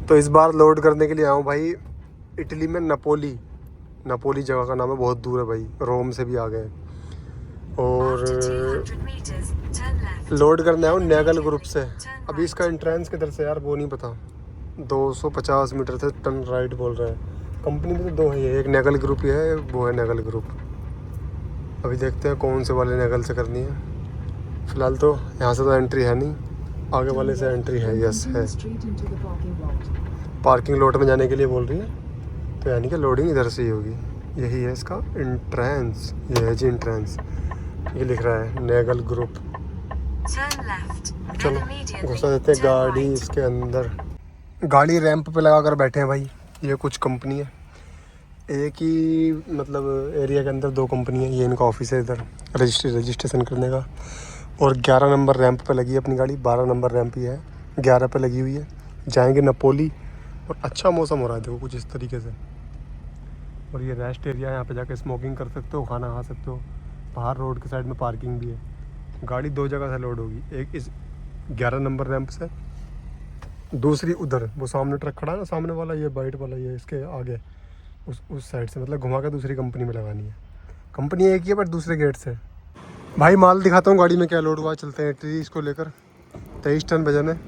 तो इस बार लोड करने के लिए आया हूँ भाई इटली में नपोली जगह का नाम है, बहुत दूर है भाई, रोम से भी आ गए। और लोड करने आया हूँ नेगल ग्रुप से। अभी इसका एंट्रेंस किधर से यार वो नहीं पता, 250 मीटर से टर्न राइट बोल रहा है। कंपनी में तो दो है, एक नेगल ग्रुप ही है, वो है नेगल ग्रुप। अभी देखते हैं कौन से वाले नेगल से करनी है। फ़िलहाल तो यहाँ से तो एंट्री है नहीं, आगे वाले से एंट्री है। यस है, पार्किंग लॉट में जाने के लिए बोल रही है, तो यानी कि लोडिंग इधर से ही होगी। यही है इसका एंट्रेंस, ये है जी एंट्रेंस, ये लिख रहा है नेगल ग्रुप। चलो घुसा देते हैं गाड़ी इसके अंदर। गाड़ी रैंप पे लगा कर बैठे हैं भाई। ये कुछ कंपनी है, एक ही मतलब एरिया के अंदर दो कंपनी है। ये इनका ऑफिस है इधर रजिस्ट्रेशन करने का। और 11 नंबर रैंप पे लगी है अपनी गाड़ी, 12 नंबर रैंप ही है, 11 पे लगी हुई है। जाएंगे नपोली, और अच्छा मौसम हो रहा है देखो कुछ इस तरीके से। और ये रेस्ट एरिया है, यहाँ पे जाके स्मोकिंग कर सकते हो, खाना खा सकते हो। बाहर रोड के साइड में पार्किंग भी है। गाड़ी दो जगह से लोड होगी, एक इस 11 नंबर रैंप से, दूसरी उधर वो सामने ट्रक खड़ा है ना, सामने वाला ये वाइट वाला, ये इसके आगे उस साइड से, मतलब घुमा के दूसरी कंपनी में लगानी है। कंपनी एक ही है बट दूसरे गेट से। भाई माल दिखाता हूँ गाड़ी में क्या लोड हुआ। चलते हैं इटली इसको लेकर। 23 टन वजन है,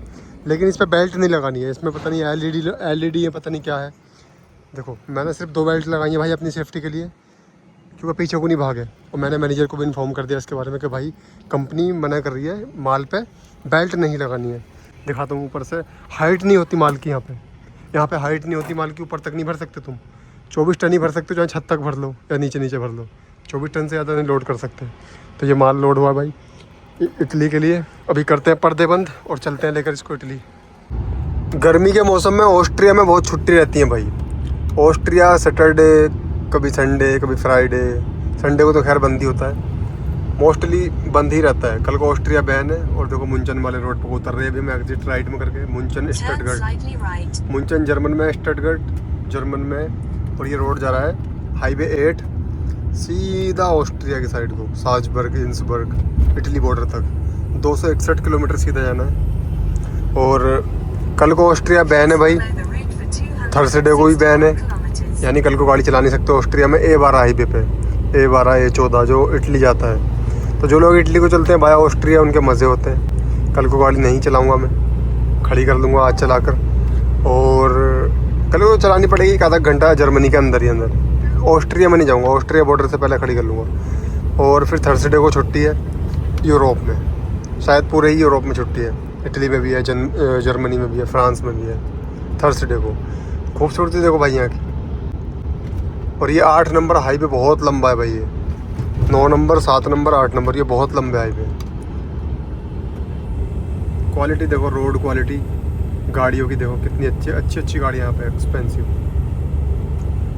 लेकिन इस पर बेल्ट नहीं लगानी है। इसमें पता नहीं एलईडी है, पता नहीं क्या है। देखो मैंने सिर्फ 2 बेल्ट लगाई है भाई अपनी सेफ्टी के लिए, क्योंकि पीछे को नहीं भागे। और मैंने मैनेजर को भी इन्फॉर्म कर दिया इसके बारे में कि भाई कंपनी मना कर रही है माल पे बेल्ट नहीं लगानी है। दिखाता हूँ ऊपर से, हाइट नहीं होती माल की यहाँ पे हाइट नहीं होती माल की, ऊपर तक नहीं भर सकते तुम। 24 टन ही भर सकते हो, चाहे छत तक भर लो या नीचे भर लो। 24 टन से ज़्यादा नहीं लोड कर सकते। तो ये माल लोड हुआ भाई इटली के लिए। अभी करते हैं पर्दे बंद और चलते हैं लेकर इसको इटली। गर्मी के मौसम में ऑस्ट्रिया में बहुत छुट्टी रहती है भाई। ऑस्ट्रिया सैटरडे, कभी संडे, कभी फ्राइडे। संडे को तो खैर बंद ही होता है, मोस्टली बंद ही रहता है। कल को ऑस्ट्रिया बैन है। और देखो मुंचन वाले रोड पर उतर रहे हैं अभी मैं एग्जिट राइट में करके। मुंचन स्टटगर्ट, मुंचन जर्मन में, स्टटगर्ट जर्मन में। और ये रोड जा रहा है हाईवे 8 सीधा ऑस्ट्रिया की साइड को, साल्ज़बर्ग, इंसबर्ग, इटली बॉर्डर तक 261 किलोमीटर सीधा जाना है। और कल को ऑस्ट्रिया बैन है भाई, थर्सडे को भी बैन है, यानी कल को गाड़ी चला नहीं सकते ऑस्ट्रिया में। A12 हाईवे पे, A12 A14 जो इटली जाता है। तो जो लोग इटली को चलते हैं बाया ऑस्ट्रिया, उनके मज़े होते हैं। कल को गाड़ी नहीं चलाऊँगा मैं, खड़ी कर लूँगा आज चलाकर। और कल को चलानी पड़ेगी एक आधा घंटा जर्मनी के अंदर ही अंदर। ऑस्ट्रिया में नहीं जाऊँगा, ऑस्ट्रिया बॉर्डर से पहले खड़ी कर लूँगा। और फिर थर्सडे को छुट्टी है यूरोप में, शायद पूरे ही यूरोप में छुट्टी है। इटली में भी है, जर्मनी में भी है, फ्रांस में भी है थर्सडे को। खूबसूरती देखो भाई यहाँ की। और ये 8 नंबर हाईवे बहुत लंबा है भाई, ये 9 नंबर, 7 नंबर, 8 नंबर, ये बहुत लंबे हाईवे। क्वालिटी देखो, रोड क्वालिटी गाड़ियों की देखो कितनी अच्छी गाड़ियाँ यहाँ पे, एक्सपेंसिव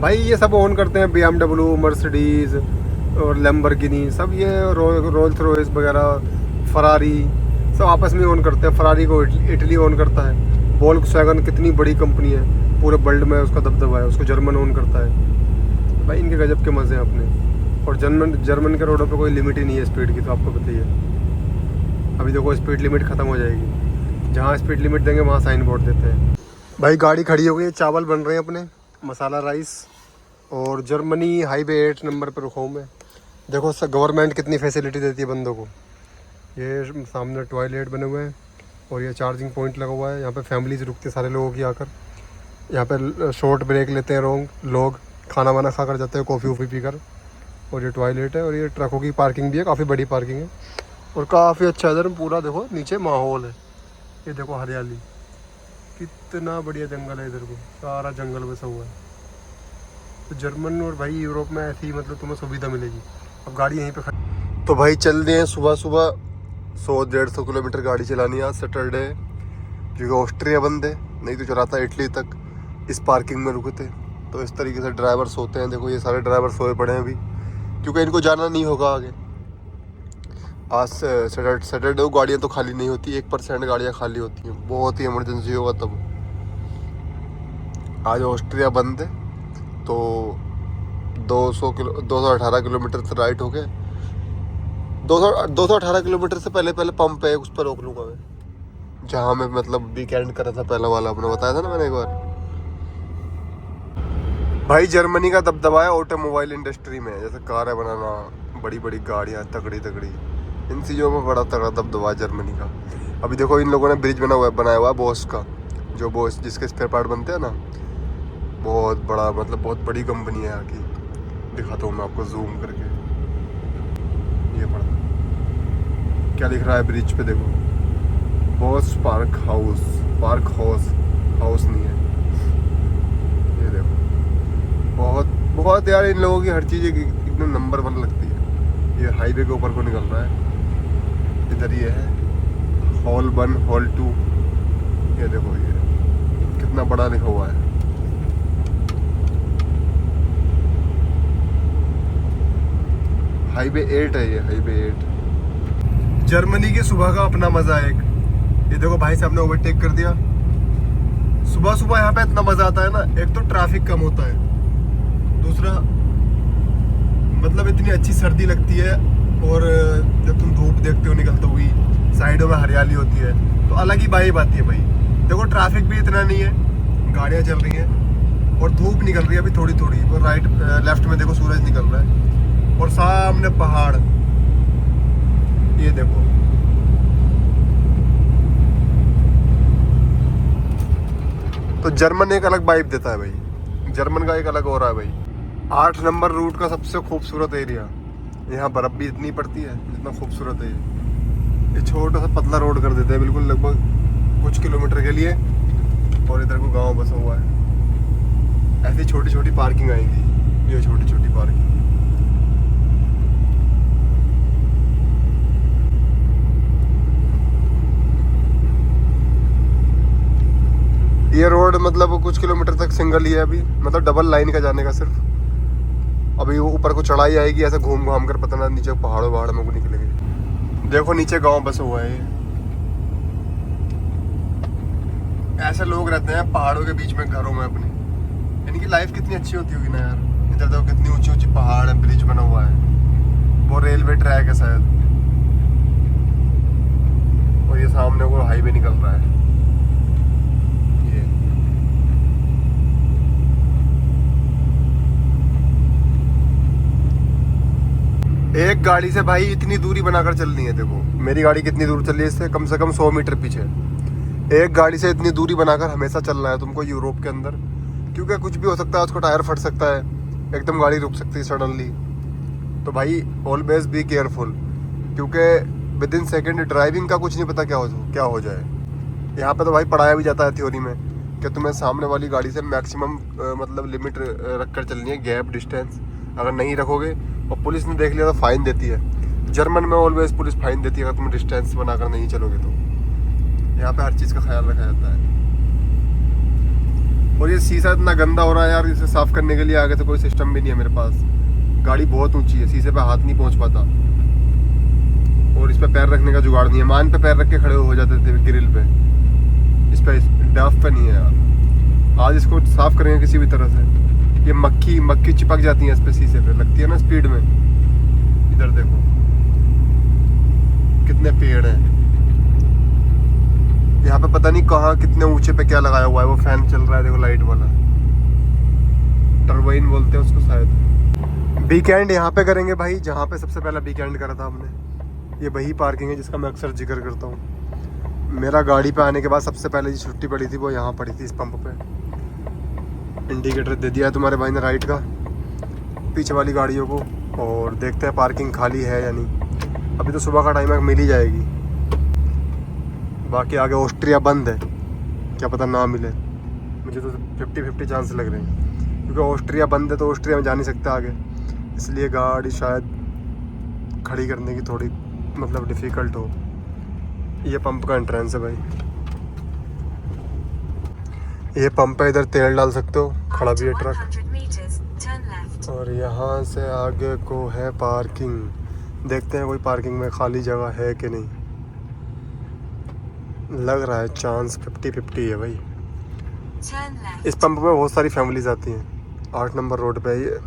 भाई। ये सब ओन करते हैं BMW, मर्सिडीज़ और लैम्बोर्गिनी, सब ये रोल्स रॉयस वगैरह, फरारी, सब आपस में ओन करते हैं। फरारी को इटली ओन करता है। वोल्क्सवैगन कितनी बड़ी कंपनी है, पूरे वर्ल्ड में उसका दबदबा है, उसको जर्मन ओन करता है भाई। इनके गजब के मज़े हैं अपने। और जर्मन के रोडों पे कोई लिमिट ही नहीं है स्पीड की, तो आपको बताइए। अभी देखो स्पीड लिमिट ख़त्म हो जाएगी, जहाँ स्पीड लिमिट देंगे वहाँ साइन बोर्ड देते हैं भाई। गाड़ी खड़ी हो गई है, चावल बन रहे हैं अपने, मसाला राइस। और जर्मनी हाईवे 8 नंबर पर रुका हूँ मैं। देखो गवर्नमेंट कितनी फैसिलिटी देती है बंदों को। ये सामने टॉयलेट बने हुए हैं और ये चार्जिंग पॉइंट लगा हुआ है। यहाँ पे फैमिलीज रुकती है सारे लोगों की आकर। यहाँ पे शॉर्ट ब्रेक लेते हैं लोग, खाना वाना खा कर जाते हैं, कॉफ़ी वॉफ़ी पी कर। और ये टॉयलेट है, और ये ट्रकों की पार्किंग भी है, काफ़ी बड़ी पार्किंग है। और काफ़ी अच्छा इधर पूरा देखो नीचे माहौल है। ये देखो हरियाली, कितना बढ़िया जंगल है इधर को, सारा जंगल बसा हुआ है। तो जर्मन और भाई यूरोप में ऐसी मतलब तुम्हें सुविधा मिलेगी। अब गाड़ी यहीं पे खड़ी। तो भाई चल रहे हैं सुबह 100-150 किलोमीटर गाड़ी चलानी है आज सैटरडे, क्योंकि ऑस्ट्रिया बंद है, नहीं तो चलाता इटली तक। इस पार्किंग में रुके थे। तो इस तरीके से ड्राइवर सोते हैं। देखो ये सारे ड्राइवर सोए पड़े हैं अभी, क्योंकि इनको जाना नहीं होगा आगे। आज सैटरडे को गाड़ियाँ तो खाली नहीं होती, 1% गाड़ियाँ खाली होती हैं, बहुत ही इमरजेंसी होगा तब। आज ऑस्ट्रिया बंद है, तो 218 किलोमीटर से राइट हो गए। 218 किलोमीटर से पहले पंप है, उस पर रोक लूँगा मैं। जहाँ मैं मतलब वीकेंड करा था पहला वाला, अपना बताया था ना मैंने एक बार। भाई जर्मनी का दबदबा है ऑटोमोबाइल इंडस्ट्री में, जैसे कारें बनाना, बड़ी बड़ी गाड़ियाँ तगड़ी तगड़ी, इन चीज़ों में बड़ा तगड़ा दबदबा है जर्मनी का। अभी देखो इन लोगों ने ब्रिज बनाया हुआ है बोस का, जो बोस जिसके स्पेयर पार्ट बनते हैं ना, बहुत बड़ा, मतलब बहुत बड़ी कंपनी है यहाँ की। दिखाता हूँ मैं आपको जूम करके, ये पड़ा क्या लिख रहा है ब्रिज पे, देखो बॉस पार्क हाउस, हाउस नहीं है, ये देखो। बहुत बहुत यार इन लोगों की हर चीज़ एकदम नंबर 1 लगती है। ये हाईवे के ऊपर को निकल रहा है, इधर ये है हॉल 1 हॉल 2, ये देखो ये कितना बड़ा लिखा हुआ है। हाईवे 8 है ये, हाईवे 8। जर्मनी के सुबह का अपना मजा है एक। ये देखो भाई साहब ने ओवरटेक कर दिया। सुबह सुबह यहाँ पे इतना मजा आता है ना, एक तो ट्रैफिक कम होता है, दूसरा मतलब इतनी अच्छी सर्दी लगती है, और जब तुम धूप देखते हो निकलते हुई, साइडों में हरियाली होती है, तो अलग ही वाइब आती है भाई। देखो ट्रैफिक भी इतना नहीं है, गाड़ियाँ चल रही हैं और धूप निकल रही है अभी थोड़ी थोड़ी, और राइट लेफ्ट में देखो सूरज निकल रहा है और सामने पहाड़, ये देखो। तो जर्मन एक अलग वाइब देता है भाई, जर्मन का एक अलग हो रहा है भाई। 8 नंबर रूट का सबसे खूबसूरत एरिया, यहाँ बर्फ भी इतनी पड़ती है जितना खूबसूरत है ये छोटा सा पतला रोड कर देते हैं बिल्कुल, लगभग कुछ किलोमीटर के लिए, और इधर को गांव बसा हुआ है। ऐसी छोटी छोटी पार्किंग आएंगी, ये छोटी छोटी पार्किंग। ये रोड मतलब कुछ किलोमीटर तक सिंगल ही है अभी, मतलब डबल लाइन का जाने का सिर्फ। अभी वो ऊपर को चढ़ाई आएगी, ऐसे घूम घाम कर पता ना नीचे पहाड़ में को निकलेंगे। देखो नीचे गांव बसा हुआ है, ऐसे लोग रहते हैं पहाड़ों के बीच में घरों में अपने, इनकी लाइफ कितनी अच्छी होती होगी ना यार। इधर देखो कितनी ऊंची ऊंची पहाड़ है, ब्रिज बना हुआ है, वो रेलवे ट्रैक है शायद, और ये सामने वो हाईवे निकल रहा है। एक गाड़ी से भाई इतनी दूरी बनाकर चलनी है, देखो मेरी गाड़ी कितनी दूर चल रही है इससे, कम से कम 100 मीटर पीछे। एक गाड़ी से इतनी दूरी बनाकर हमेशा चलना है तुमको यूरोप के अंदर, क्योंकि कुछ भी हो सकता है, उसको टायर फट सकता है, एकदम गाड़ी रुक सकती है सडनली। तो भाई ऑलवेज बी केयरफुल, क्योंकि विद इन सेकेंड ड्राइविंग का कुछ नहीं पता क्या हो जाए। यहाँ पे तो भाई पढ़ाया भी जाता है थ्योरी में कि तुम्हें सामने वाली गाड़ी से मैक्सिमम मतलब लिमिट रख कर चलनी है, गैप डिस्टेंस। अगर नहीं रखोगे और पुलिस ने देख लिया तो फाइन देती है। जर्मन में ऑलवेज पुलिस फाइन देती है अगर तुम डिस्टेंस बनाकर नहीं चलोगे तो। यहाँ पे हर चीज़ का ख्याल रखा जाता है। और ये शीशा इतना गंदा हो रहा है यार, इसे साफ करने के लिए आगे तो कोई सिस्टम भी नहीं है मेरे पास। गाड़ी बहुत ऊंची है, शीशे पे हाथ नहीं पहुंच पाता, और इस पे पैर रखने का जुगाड़ नहीं है। मान पे पैर रख के खड़े हो जाते थे ग्रिल पे, इस पे डफ पे नहीं है यार। आज इसको साफ करेंगे किसी भी तरह से। ये मक्खी चिपक जाती है इस पे, शीशे पे लगती है ना स्पीड में। इधर देखो कितने पेड़ हैं यहाँ पे, पता नहीं कहाँ कितने ऊंचे पे क्या लगाया हुआ है। वो फैन चल रहा है देखो, लाइट वाला, टरबाइन बोलते हैं उसको शायद। वीकेंड यहाँ पे करेंगे भाई, जहाँ पे सबसे पहला वीकेंड करा था हमने। ये वही पार्किंग है जिसका मैं अक्सर जिक्र करता हूँ। मेरा गाड़ी पे आने के बाद सबसे पहले जो छुट्टी पड़ी थी वो यहाँ पड़ी थी, इस पंप पे। इंडिकेटर दे दिया है तुम्हारे भाई ने राइट का पीछे वाली गाड़ियों को, और देखते हैं पार्किंग खाली है या नहीं। अभी तो सुबह का टाइम है, मिल ही जाएगी। बाकी आगे ऑस्ट्रिया बंद है, क्या पता ना मिले। मुझे तो 50-50 चांस लग रहे हैं, क्योंकि ऑस्ट्रिया बंद है तो ऑस्ट्रिया में जा नहीं सकता आगे, इसलिए गाड़ी शायद खड़ी करने की थोड़ी मतलब डिफ़िकल्ट हो। ये पंप का एंट्रेंस है भाई, ये पंप है, इधर तेल डाल सकते हो, खड़ा भी है ट्रक। और यहाँ से आगे को है पार्किंग। देखते हैं कोई पार्किंग में खाली जगह है कि नहीं। लग रहा है चांस 50-50 है भाई। इस पंप में बहुत सारी फैमिलीज आती हैं। 8 नंबर रोड पे है ये,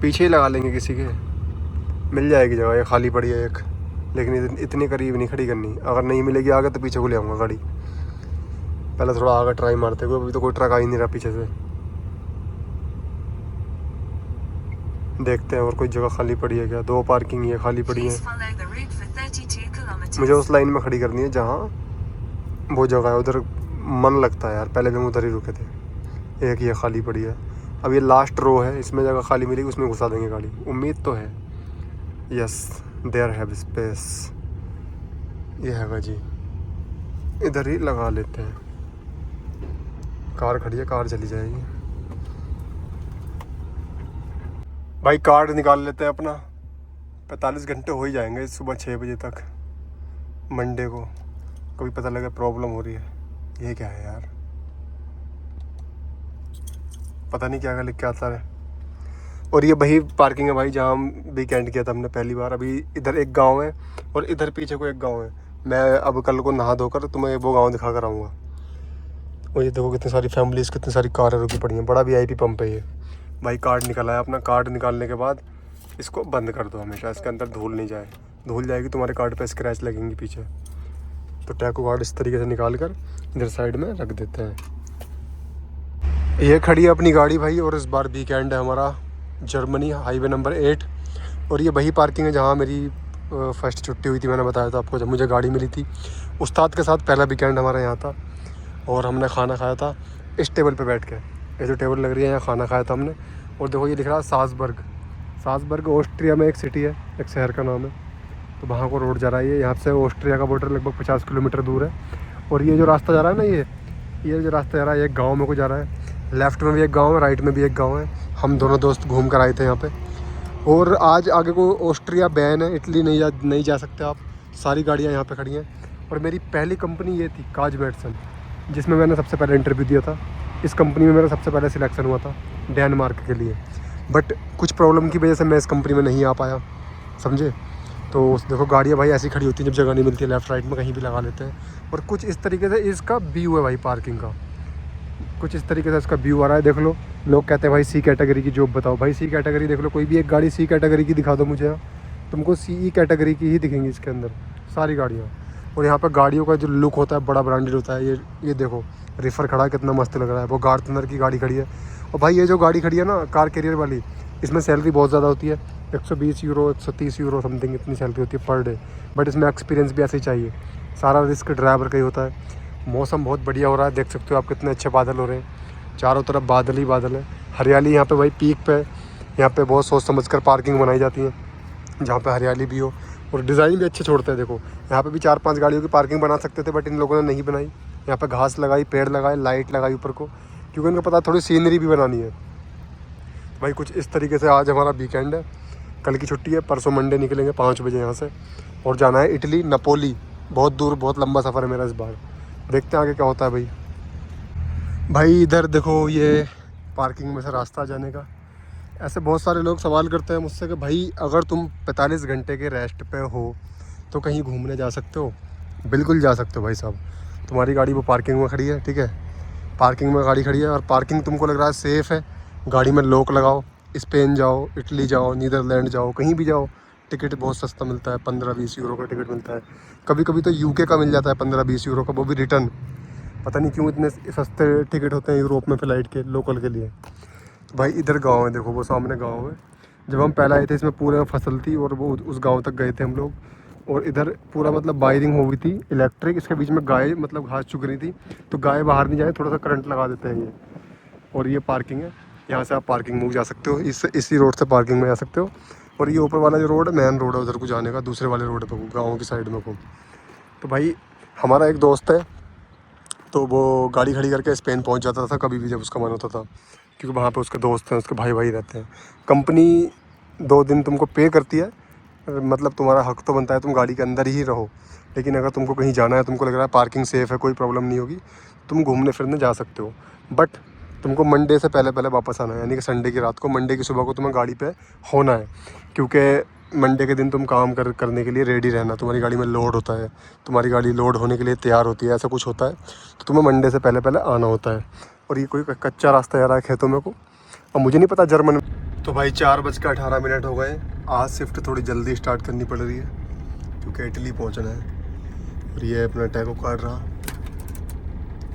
पीछे ही लगा लेंगे किसी के, मिल जाएगी जगह। ये खाली पड़ी है एक, लेकिन इतनी करीब नहीं खड़ी करनी। अगर नहीं मिलेगी आगे तो पीछे को ले आऊँगा गाड़ी। पहले थोड़ा आगे ट्राई मारते हुए, अभी तो कोई ट्रक आ ही नहीं रहा पीछे से। देखते हैं और कोई जगह खाली पड़ी है क्या। 2 पार्किंग ये खाली पड़ी है। मुझे उस लाइन में खड़ी करनी है जहाँ वो जगह है, उधर मन लगता है यार। पहले भी हम उधर ही रुके थे। एक ये खाली पड़ी है, अब ये लास्ट रो है, इसमें जगह खाली मिलेगी, उसमें घुसा देंगे गाड़ी, उम्मीद तो है। Yes there have space. ये हैगा जी, इधर ही लगा लेते हैं। कार खड़ी है, कार चली जाएगी। भाई कार्ड निकाल लेते हैं अपना। 45 घंटे हो ही जाएंगे सुबह 6 बजे तक मंडे को। कभी पता लगे प्रॉब्लम हो रही है। ये क्या है यार, पता नहीं क्या लिख के आता है। और ये वही पार्किंग है भाई जहाँ हम वीकेंड किया था हमने पहली बार। अभी इधर एक गांव है और इधर पीछे को एक गांव है। मैं अब कल को नहा धोकर तुम्हें वो गांव दिखा कर आऊँगा। और ये देखो कितनी सारी फैमिलीज़, कितनी सारी कारें रुकी पड़ी हैं। बड़ा VIP पंप है ये। भाई कार्ड निकाला है अपना। कार्ड निकालने के बाद इसको बंद कर दो हमेशा, इसके अंदर धूल नहीं जाए। धूल जाएगी तुम्हारे कार्ड पे स्क्रैच लगेंगी पीछे। तो टैको कार्ड इस तरीके से निकाल कर इधर साइड में रख देते हैं। ये खड़ी है अपनी गाड़ी भाई, और इस बार वीकेंड है हमारा जर्मनी हाईवे नंबर 8। और ये वही पार्किंग है जहाँ मेरी फर्स्ट छुट्टी हुई थी। मैंने बताया था आपको, जब मुझे गाड़ी मिली थी उस्ताद के साथ। पहला वीकेंड हमारा यहाँ था और हमने खाना खाया था इस टेबल पे बैठ के। ये जो टेबल लग रही है यहाँ खाना खाया था हमने। और देखो ये लिख रहा है साल्ज़बर्ग। साल्ज़बर्ग ऑस्ट्रिया में एक सिटी है, एक शहर का नाम है। तो वहाँ को रोड जा रहा है ये। यहाँ से ऑस्ट्रिया का बॉर्डर लगभग 50 किलोमीटर दूर है। और ये जो रास्ता जा रहा है ना, ये जो रास्ता जा रहा है ये गाँव में को जा रहा है। लेफ़्ट में भी एक गाँव है, राइट में भी एक गाँव है। हम दोनों दोस्त घूम कर आए थे यहाँ पे। और आज आगे को ऑस्ट्रिया बैन है, इटली नहीं जा सकते आप। सारी गाड़ियाँ यहाँ पे खड़ी हैं। और मेरी पहली कंपनी ये थी काज मेडिसन, जिसमें मैंने सबसे पहले इंटरव्यू दिया था। इस कंपनी में मेरा सबसे पहले सिलेक्शन हुआ था डेनमार्क के लिए। बट कुछ प्रॉब्लम की वजह से मैं इस कंपनी में नहीं आ पाया, समझे। तो देखो गाड़ियाँ भाई ऐसी खड़ी होती हैं, जब जगह नहीं मिलती है लेफ़्ट राइट में कहीं भी लगा लेते हैं। और कुछ इस तरीके से इसका व्यू है भाई पार्किंग का। कुछ इस तरीके से इसका व्यू आ रहा है, देख लो। लोग कहते हैं भाई C कैटेगरी की जॉब बताओ। भाई C कैटेगरी देख लो, कोई भी एक गाड़ी C कैटेगरी की दिखा दो मुझे, तुमको CE कैटेगरी की ही दिखेंगी इसके अंदर सारी गाड़ियाँ। और यहाँ पर गाड़ियों का जो लुक होता है बड़ा ब्रांडेड होता है। ये देखो रिफ़र खड़ा है, कितना मस्त लग रहा है। वो गार्डनर की गाड़ी खड़ी है। और भाई ये जो गाड़ी खड़ी है ना कार कैरियर वाली, इसमें सैलरी बहुत ज़्यादा होती है। 120 यूरो 130 यूरो समथिंग इतनी सैलरी होती है पर डे। बट इसमें एक्सपीरियंस भी ऐसे ही चाहिए। सारा रिस्क ड्राइवर का ही होता है। मौसम बहुत बढ़िया हो रहा है, देख सकते हो आप कितने अच्छे बादल हो रहे हैं। चारों तरफ बादल ही बादल है, हरियाली। यहाँ पे भाई पीक पे यहाँ पे बहुत सोच समझ कर पार्किंग बनाई जाती है जहाँ पे हरियाली भी हो। और डिज़ाइन भी अच्छे छोड़ते हैं। देखो यहाँ पे भी 4-5 गाड़ियों की पार्किंग बना सकते थे, बट इन लोगों ने नहीं बनाई। यहाँ पे घास लगाई, पेड़ लगाए, लाइट लगाई ऊपर को, क्योंकि उनको पता थोड़ी सीनरी भी बनानी है। भाई कुछ इस तरीके से आज हमारा वीकेंड है। कल की छुट्टी है, परसों मंडे निकलेंगे 5 बजे यहाँ से। और जाना है इटली, नपोली। बहुत दूर, बहुत लंबा सफ़र है मेरा इस बार। देखते हैं आगे क्या होता है भाई इधर देखो ये पार्किंग में से रास्ता जाने का। ऐसे बहुत सारे लोग सवाल करते हैं मुझसे कि भाई अगर तुम 45 घंटे के रेस्ट पे हो तो कहीं घूमने जा सकते हो। बिल्कुल जा सकते हो भाई साहब। तुम्हारी गाड़ी वो पार्किंग में खड़ी है, ठीक है। पार्किंग में गाड़ी खड़ी है और पार्किंग तुमको लग रहा है सेफ़ है। गाड़ी में लॉक लगाओ, स्पेन जाओ, इटली जाओ, नीदरलैंड जाओ, कहीं भी जाओ, टिकट बहुत सस्ता मिलता है। 15-20 यूरो का टिकट मिलता है। कभी कभी तो UK का मिल जाता है 15-20 यूरो का, वो भी रिटर्न। पता नहीं क्यों इतने सस्ते टिकट होते हैं यूरोप में फ़्लाइट के लोकल के लिए। भाई इधर गांव है, देखो वो सामने गांव है। जब हम पहले आए थे इसमें पूरा फसल थी और वो उस गांव तक गए थे हम लोग। और इधर पूरा मतलब वायरिंग हो गई थी इलेक्ट्रिक। इसके बीच में गाय मतलब घास चुग रही थी, तो गाय बाहर नहीं जाए, थोड़ा सा करंट लगा देते हैं ये। और ये पार्किंग है, यहाँ से आप पार्किंग में जा सकते हो। इसी रोड से पार्किंग में जा सकते हो। और ये ऊपर वाला जो रोड है मेन रोड है उधर को जाने का, दूसरे वाले रोड पर गाँव की साइड में को। तो भाई हमारा एक दोस्त है, तो वो गाड़ी खड़ी करके स्पेन पहुंच जाता था कभी भी जब उसका मन होता था, क्योंकि वहाँ पे उसके दोस्त हैं, उसके भाई रहते हैं। कंपनी 2 दिन तुमको पे करती है, मतलब तुम्हारा हक तो बनता है तुम गाड़ी के अंदर ही रहो। लेकिन अगर तुमको कहीं जाना है, तुमको लग रहा है पार्किंग सेफ़ है, कोई प्रॉब्लम नहीं होगी, तुम घूमने फिरने जा सकते हो। बट तुमको मंडे से पहले वापस आना है, यानी कि संडे की रात को, मंडे की सुबह को तुम्हें गाड़ी पे होना है। क्योंकि मंडे के दिन तुम काम करने के लिए रेडी रहना। तुम्हारी गाड़ी में लोड होता है, तुम्हारी गाड़ी लोड होने के लिए तैयार होती है, ऐसा कुछ होता है। तो तुम्हें मंडे से पहले आना होता है। और ये कोई कच्चा रास्ता जा रहा है खेतों में को, और मुझे नहीं पता जर्मन। तो भाई 4:18 हो गए। आज शिफ्ट थोड़ी जल्दी स्टार्ट करनी पड़ रही है क्योंकि इटली पहुंचना है। और ये अपना टैको कार्ड रहा,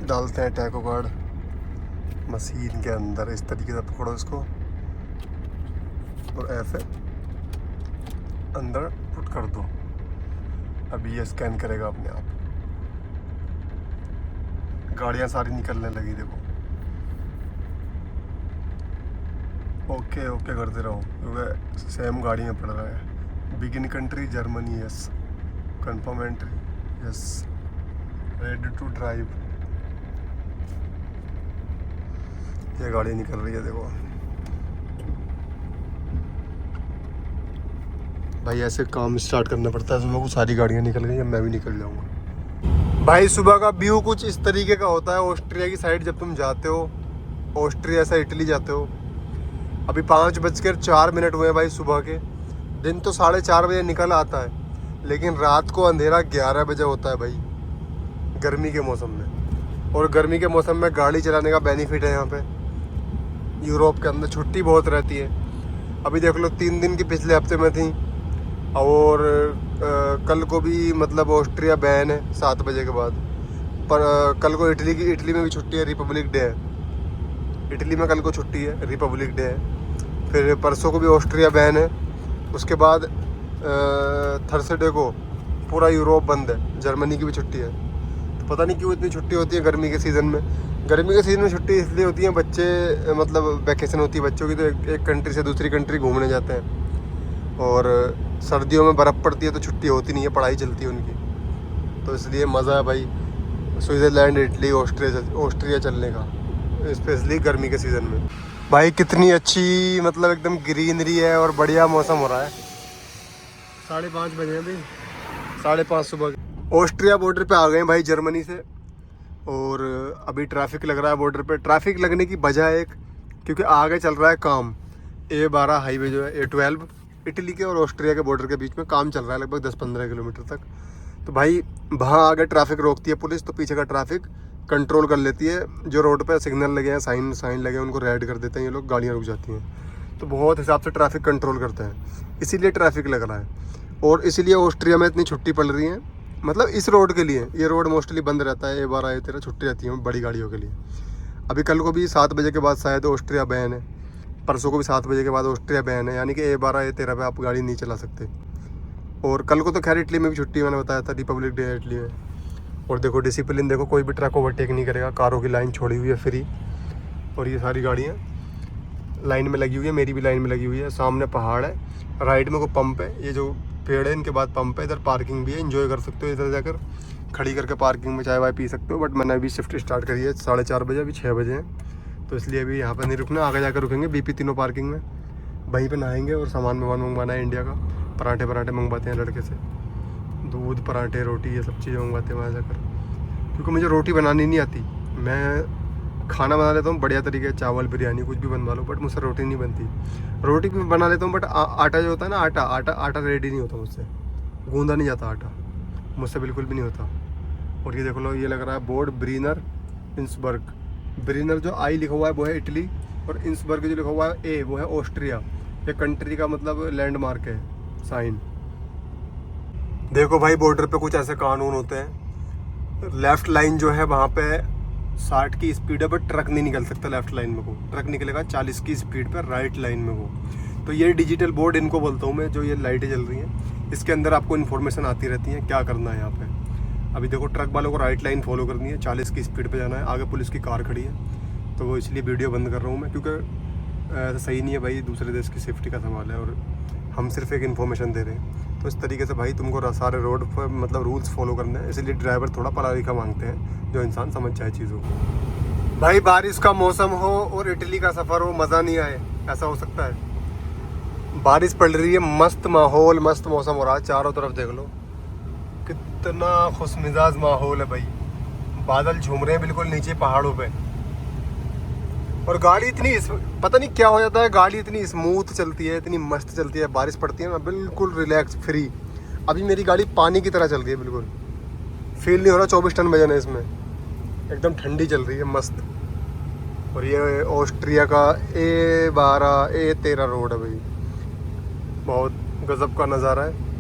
डालते हैं टैको कार्ड मशीन के अंदर, इस तरीके से पकड़ो इसको और ऐसे अंदर पुट कर दो। अभी ये स्कैन करेगा अपने आप। गाड़ियाँ सारी निकलने लगी देखो। ओके ओके करते रहो क्योंकि सेम गाड़ी में पड़ रहा है। Begin country Germany, yes. Confirm entry, yes. Ready to drive. ये गाड़ी निकल रही है देखो भाई। ऐसे काम स्टार्ट करना पड़ता है सुबह को। सारी गाड़ियाँ निकल गई, अब मैं भी निकल जाऊँगा भाई। सुबह का व्यू कुछ इस तरीके का होता है ऑस्ट्रिया की साइड जब तुम जाते हो, ऑस्ट्रिया से इटली जाते हो। अभी 5:04 हुए भाई सुबह के। दिन तो 4:30 बजे निकल आता है, लेकिन रात को अंधेरा 11 बजे होता है भाई, गर्मी के मौसम में। और गर्मी के मौसम में गाड़ी चलाने का बेनिफिट है यहाँ पे। यूरोप के अंदर छुट्टी बहुत रहती है। अभी देख लो 3 दिन की पिछले हफ्ते में थी, और कल को भी मतलब ऑस्ट्रिया बैन है 7 बजे के बाद। पर कल को इटली में भी छुट्टी है, रिपब्लिक डे है। इटली में कल को छुट्टी है, रिपब्लिक डे है। फिर परसों को भी ऑस्ट्रिया बैन है। उसके बाद थर्सडे को पूरा यूरोप बंद है, जर्मनी की भी छुट्टी है। तो पता नहीं क्यों इतनी छुट्टी होती है गर्मी के सीज़न में। गर्मी के सीज़न में छुट्टी इसलिए होती है, बच्चे मतलब वैकेशन होती है बच्चों की, तो एक कंट्री से दूसरी कंट्री घूमने जाते हैं। और सर्दियों में बर्फ़ पड़ती है तो छुट्टी होती नहीं है, पढ़ाई चलती है उनकी। तो इसलिए मज़ा है भाई स्विट्ज़रलैंड, इटली, ऑस्ट्रिया चलने का, स्पेशली गर्मी के सीज़न में। भाई कितनी अच्छी मतलब एकदम ग्रीनरी है और बढ़िया मौसम हो रहा है। 5:30 बजे हैं भाई, 5:30 सुबह के। ऑस्ट्रिया बॉर्डर पे आ गए हैं भाई जर्मनी से। और अभी ट्रैफिक लग रहा है बॉर्डर पे। ट्रैफिक लगने की वजह एक, क्योंकि आगे चल रहा है काम। A12 हाईवे जो है, A12 इटली के और ऑस्ट्रिया के बॉर्डर के बीच में काम चल रहा है लगभग 10-15 किलोमीटर तक। तो भाई वहाँ आगे ट्रैफिक रोकती है पुलिस, तो पीछे का ट्रैफिक कंट्रोल कर लेती है। जो रोड पे सिग्नल लगे हैं, साइन लगे हैं, उनको रेड कर देते हैं ये लोग, गाड़ियाँ रुक जाती हैं। तो बहुत हिसाब से ट्रैफिक कंट्रोल करते हैं, इसीलिए ट्रैफिक लग रहा है। और इसीलिए ऑस्ट्रिया में इतनी छुट्टी पड़ रही है, मतलब इस रोड के लिए। ये रोड मोस्टली बंद रहता है, A12 A13 छुट्टी रहती है बड़ी गाड़ियों के लिए। अभी कल को भी 7 बजे के बाद शायद ऑस्ट्रिया बैन है, परसों को भी 7 बजे के बाद ऑस्ट्रिया बैन है, यानी कि A12 A13 पे आप गाड़ी नहीं चला सकते। और कल को तो खैर इटली में भी छुट्टी, मैंने बताया था, रिपब्लिक डे है इटली में। और देखो डिसिप्लिन देखो, कोई भी ट्रक ओवरटेक नहीं करेगा, कारों की लाइन छोड़ी हुई है फ्री। और ये सारी गाड़ियाँ लाइन में लगी हुई है, मेरी भी लाइन में लगी हुई है। सामने पहाड़ है, राइट में को पंप है, ये जो पेड़ है इनके बाद पंप है। इधर पार्किंग भी है, एंजॉय कर सकते हो इधर जाकर खड़ी करके पार्किंग में चाय वाय पी सकते हो। बट मैंने अभी शिफ्ट स्टार्ट करी है 4:30 बजे, अभी 6 बजे हैं, तो इसलिए अभी यहाँ पर नहीं रुकना, आगे जाकर रुकेंगे BP 3 पार्किंग में। वहीं पर नहाएंगे और सामान मंगवाना है इंडिया का। पराठे मंगवाते हैं लड़के से, दूध, पराठे, रोटी, ये सब चीज़ें मंगवाते हैं वहाँ जाकर। क्योंकि मुझे रोटी बनानी नहीं आती, मैं खाना बना लेता हूँ बढ़िया तरीके, चावल, बिरयानी, कुछ भी बनवा लो, बट मुझसे रोटी नहीं बनती। रोटी भी बना लेता हूँ, बट आटा जो होता है ना, आटा रेडी नहीं होता मुझसे, गूंदा नहीं जाता आटा मुझसे, बिल्कुल भी नहीं होता। और ये देखो लो, ये लग रहा है बोर्ड ब्रीनर इंसबर्ग। ब्रीनर जो आई लिखा हुआ है वो है इटली, और इंसबर्ग जो लिखा हुआ है A वो है ऑस्ट्रिया। ये कंट्री का मतलब लैंडमार्क है, साइन। देखो भाई बॉर्डर पे कुछ ऐसे कानून होते हैं। लेफ़्ट लाइन जो है वहाँ पे 60 की स्पीड है, बट ट्रक नहीं निकल सकता लेफ़्ट लाइन में को। ट्रक निकलेगा 40 की स्पीड पर राइट लाइन में को। तो ये डिजिटल बोर्ड इनको बोलता हूँ मैं, जो ये लाइटें जल रही हैं, इसके अंदर आपको इन्फॉर्मेशन आती रहती है क्या करना है यहाँ पे। अभी देखो ट्रक वालों को राइट लाइन फॉलो करनी है, 40 की स्पीड पे जाना है, आगे पुलिस की कार खड़ी है। तो वो इसलिए वीडियो बंद कर रहा हूँ मैं, क्योंकि ऐसा सही नहीं है भाई, दूसरे देश की सेफ्टी का सवाल है और हम सिर्फ एक इन्फॉर्मेशन दे रहे हैं। तो इस तरीके से भाई तुमको सारे रोड पर मतलब रूल्स फॉलो करने हैं, इसलिए ड्राइवर थोड़ा पढ़ा लिखा मांगते हैं, जो इंसान समझ जाए चीज़ों को। भाई बारिश का मौसम हो और इटली का सफ़र हो, मज़ा नहीं आए, ऐसा हो सकता है? बारिश पड़ रही है, मस्त माहौल, मस्त मौसम हो रहा है, चारों तरफ देख लो कितना खुशमिजाज माहौल है भाई। बादल झूम रहे हैं बिल्कुल नीचे पहाड़ों पे, और गाड़ी इतनी पता नहीं क्या हो जाता है, गाड़ी इतनी स्मूथ चलती है, इतनी मस्त चलती है, बारिश पड़ती है ना बिल्कुल रिलैक्स फ्री। अभी मेरी गाड़ी पानी की तरह चल रही है, बिल्कुल फील नहीं हो रहा 24 टन वजन है इसमें, एकदम ठंडी चल रही है, मस्त। और ये ऑस्ट्रिया का A12 A13 रोड है भाई, बहुत गजब का नज़ारा है।